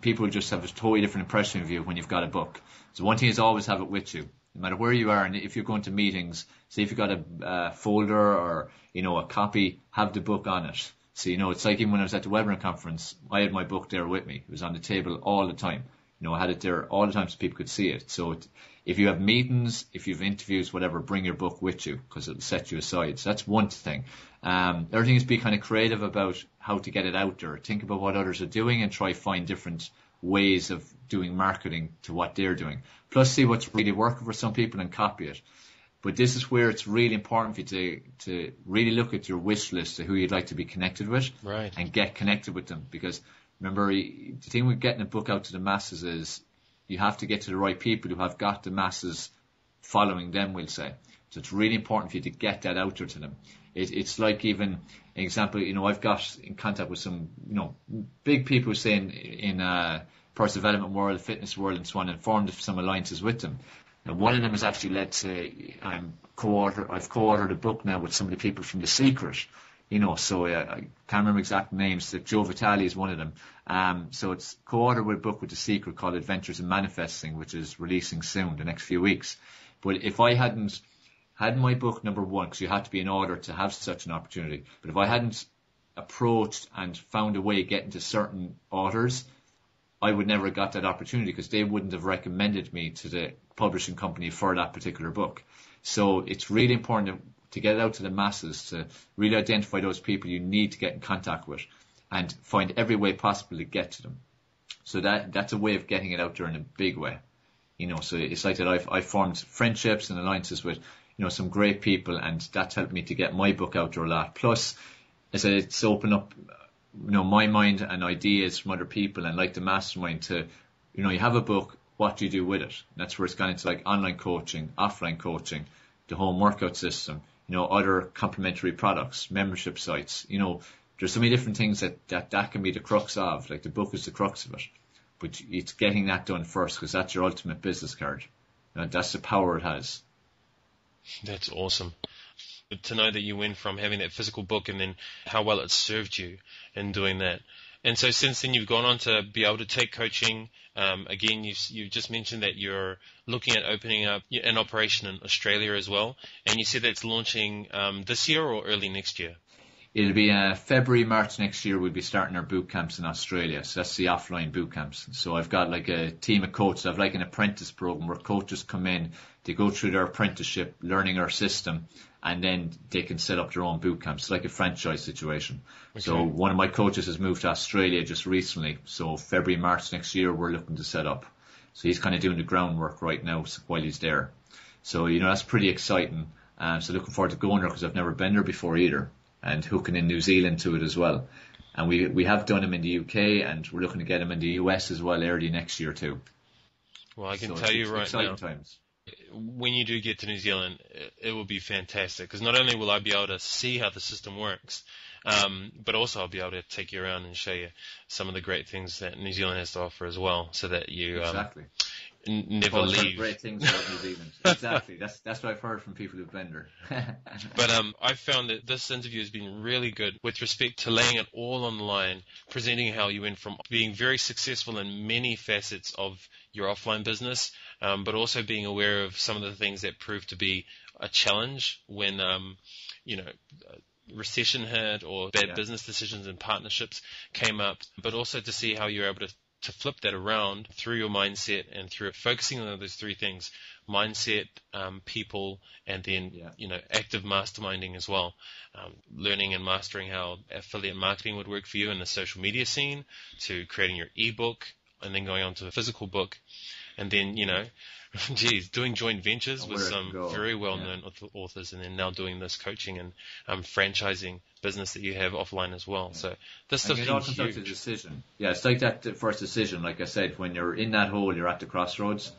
People just have a totally different impression of you when you've got a book. So one thing is, always have it with you, no matter where you are. And if you're going to meetings, say if you've got a folder or, a copy, have the book on it. So, it's like even when I was at the webinar conference, I had my book there with me. It was on the table all the time. I had it there all the time so people could see it. So if you have meetings, if you have interviews, whatever, bring your book with you, because it'll set you aside. So that's one thing. The other thing is, be kind of creative about how to get it out there. Think about what others are doing and try find different ways of doing marketing to what they're doing. Plus, see what's really working for some people and copy it. But this is where it's really important for you to really look at your wish list of who you'd like to be connected with, right, and get connected with them. Because remember, the thing with getting a book out to the masses is you have to get to the right people who have got the masses following them, we'll say. So it's really important for you to get that out there to them. It's like, even an example, I've got in contact with some, big people saying in personal development world, fitness world and so on, and formed some alliances with them. And one of them has actually led to, I've co-authored a book now with some of the people from The Secret. So I can't remember exact names. That Joe Vitale is one of them. So it's co-authored with a book with The Secret called Adventures in Manifesting, which is releasing soon, the next few weeks. But if I hadn't had my book, number one, because you had to be an author to have such an opportunity, but if I hadn't approached and found a way of getting to certain authors, I would never have got that opportunity, because they wouldn't have recommended me to the publishing company for that particular book. So it's really important to get it out to the masses, to really identify those people you need to get in contact with and find every way possible to get to them. So that's a way of getting it out there in a big way. So it's like that I've formed friendships and alliances with, some great people, and that's helped me to get my book out there a lot. Plus, as I said, it's opened up, my mind and ideas from other people, and like the mastermind to, you have a book, what do you do with it? And that's where it's gone into like online coaching, offline coaching, the home workout system, other complementary products, membership sites, there's so many different things that can be the crux of, like the book is the crux of it. But it's getting that done first, because that's your ultimate business card. That's the power it has. That's awesome. To know that you went from having that physical book and then how well it served you in doing that. And so since then you've gone on to be able to take coaching. Again, you've just mentioned that you're looking at opening up an operation in Australia as well. And you said that's launching this year or early next year? It'll be February, March next year. We'll be starting our boot camps in Australia. So that's the offline boot camps. So I've got like a team of coaches. I've like an apprentice program where coaches come in, they go through their apprenticeship, learning our system, and then they can set up their own boot camps. It's like a franchise situation. Okay. So one of my coaches has moved to Australia just recently. So February, March next year, we're looking to set up. So he's kind of doing the groundwork right now while he's there. So, that's pretty exciting. So looking forward to going there, because I've never been there before either. And hooking in New Zealand to it as well. And we have done them in the UK, and we're looking to get them in the US as well early next year too. Well, I can tell you right now, times. When you do get to New Zealand, it will be fantastic, because not only will I be able to see how the system works, but also I'll be able to take you around and show you some of the great things that New Zealand has to offer as well, so that you exactly. Never leave. Great things about New Zealand. Exactly. That's what I've heard from people who've been there. But I've found that this interview has been really good with respect to laying it all on the line, presenting how you went from being very successful in many facets of your offline business, but also being aware of some of the things that proved to be a challenge when, recession hit or bad business decisions and partnerships came up, but also to see how you're able to flip that around through your mindset and through focusing on those three things: mindset, people, and then, active masterminding as well. Learning and mastering how affiliate marketing would work for you in the social media scene, to creating your ebook, and then going on to the physical book. And then, doing joint ventures with some very well-known authors, and then now doing this coaching and franchising business that you have offline as well. Yeah. So this stuff's huge. It comes out to decision. Yeah, it's like that first decision. Like I said, when you're in that hole, you're at the crossroads.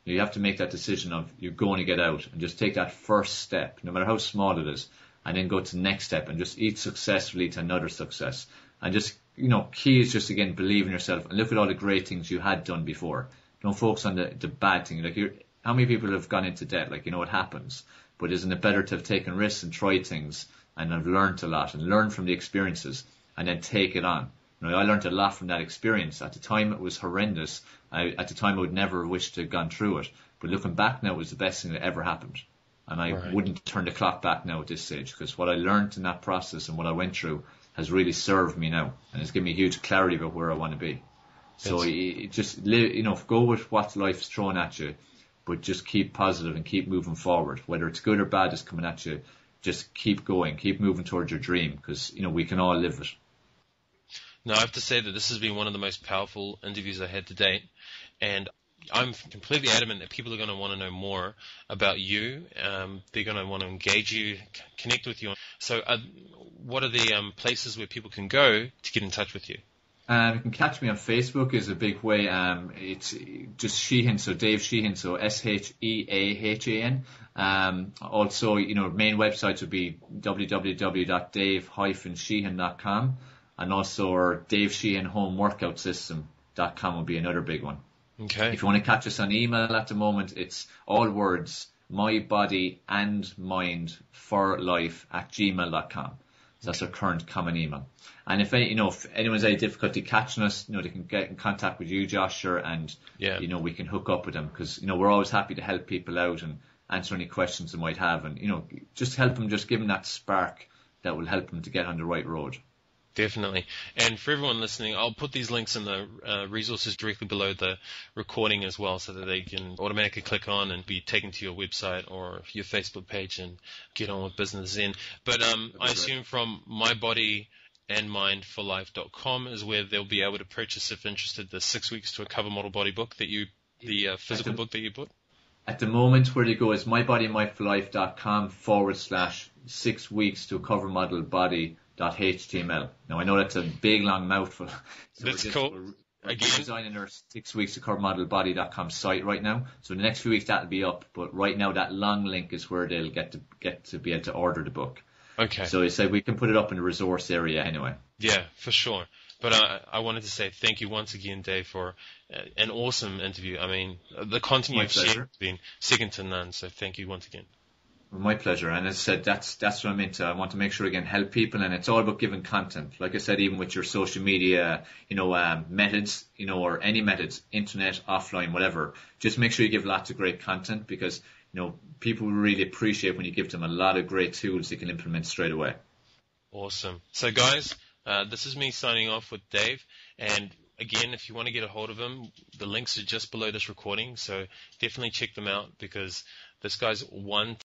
You have to make that decision of you're going to get out, and just take that first step, no matter how small it is, and then go to the next step, and just each success will lead to another success. And just, key is just, again, believe in yourself and look at all the great things you had done before. Don't focus on the bad thing. Like, how many people have gone into debt? Like, it happens. But isn't it better to have taken risks and tried things and have learned a lot and learned from the experiences and then take it on? I learned a lot from that experience. At the time, it was horrendous. At the time, I would never wish to have gone through it. But looking back now, it was the best thing that ever happened. And I wouldn't turn the clock back now at this stage, because what I learned in that process and what I went through has really served me now. And it's given me huge clarity about where I want to be. So you just live, go with what life's thrown at you, but just keep positive and keep moving forward. Whether it's good or bad is coming at you, just keep going, keep moving towards your dream, because, we can all live it. Now, I have to say that this has been one of the most powerful interviews I had to date, and I'm completely adamant that people are going to want to know more about you. They're going to want to engage you, connect with you. So what are the places where people can go to get in touch with you? You can catch me on Facebook is a big way. It's just Sheahan, so Dave Sheahan, so SHEAHAN. Also, main websites would be www.dave-sheahan.com, and also our Dave Sheahan Home Workout System.com would be another big one. Okay. If you want to catch us on email at the moment, it's all words, my body and mind for life @gmail.com. So that's our current common email. And if anyone's any difficulty catching us, they can get in contact with you, Josh, and we can hook up with them, because we're always happy to help people out and answer any questions they might have, and just help them, just give them that spark that will help them to get on the right road. Definitely. And for everyone listening, I'll put these links in the resources directly below the recording as well, so that they can automatically click on and be taken to your website or your Facebook page and get on with business then. But I assume from mybodyandmindforlife.com is where they'll be able to purchase, if interested, the 6 weeks to a cover model body book that you the physical book that you bought? At the moment, where they go is mybodymyforlife.com/6 weeks to cover model body.html. Now, I know that's a big, long mouthful. So That's cool. We're Again, designing our 6 weeks to cover model body.com site right now. So in the next few weeks, that'll be up. But right now, that long link is where they'll get to be able to order the book. okay. So I said we can put it up in the resource area anyway. Yeah, for sure. But I wanted to say thank you once again, Dave, for an awesome interview. I mean, the content My you've shared pleasure. has been second to none, so thank you once again. My pleasure. And as I said, that's what I'm into. I want to make sure, again, help people, and it's all about giving content. Like I said, even with your social media, methods, or any methods, internet, offline, whatever, just make sure you give lots of great content because, people really appreciate when you give them a lot of great tools they can implement straight away. Awesome. So, guys, this is me signing off with Dave. And again, if you want to get a hold of him, the links are just below this recording. So definitely check them out because this guy's one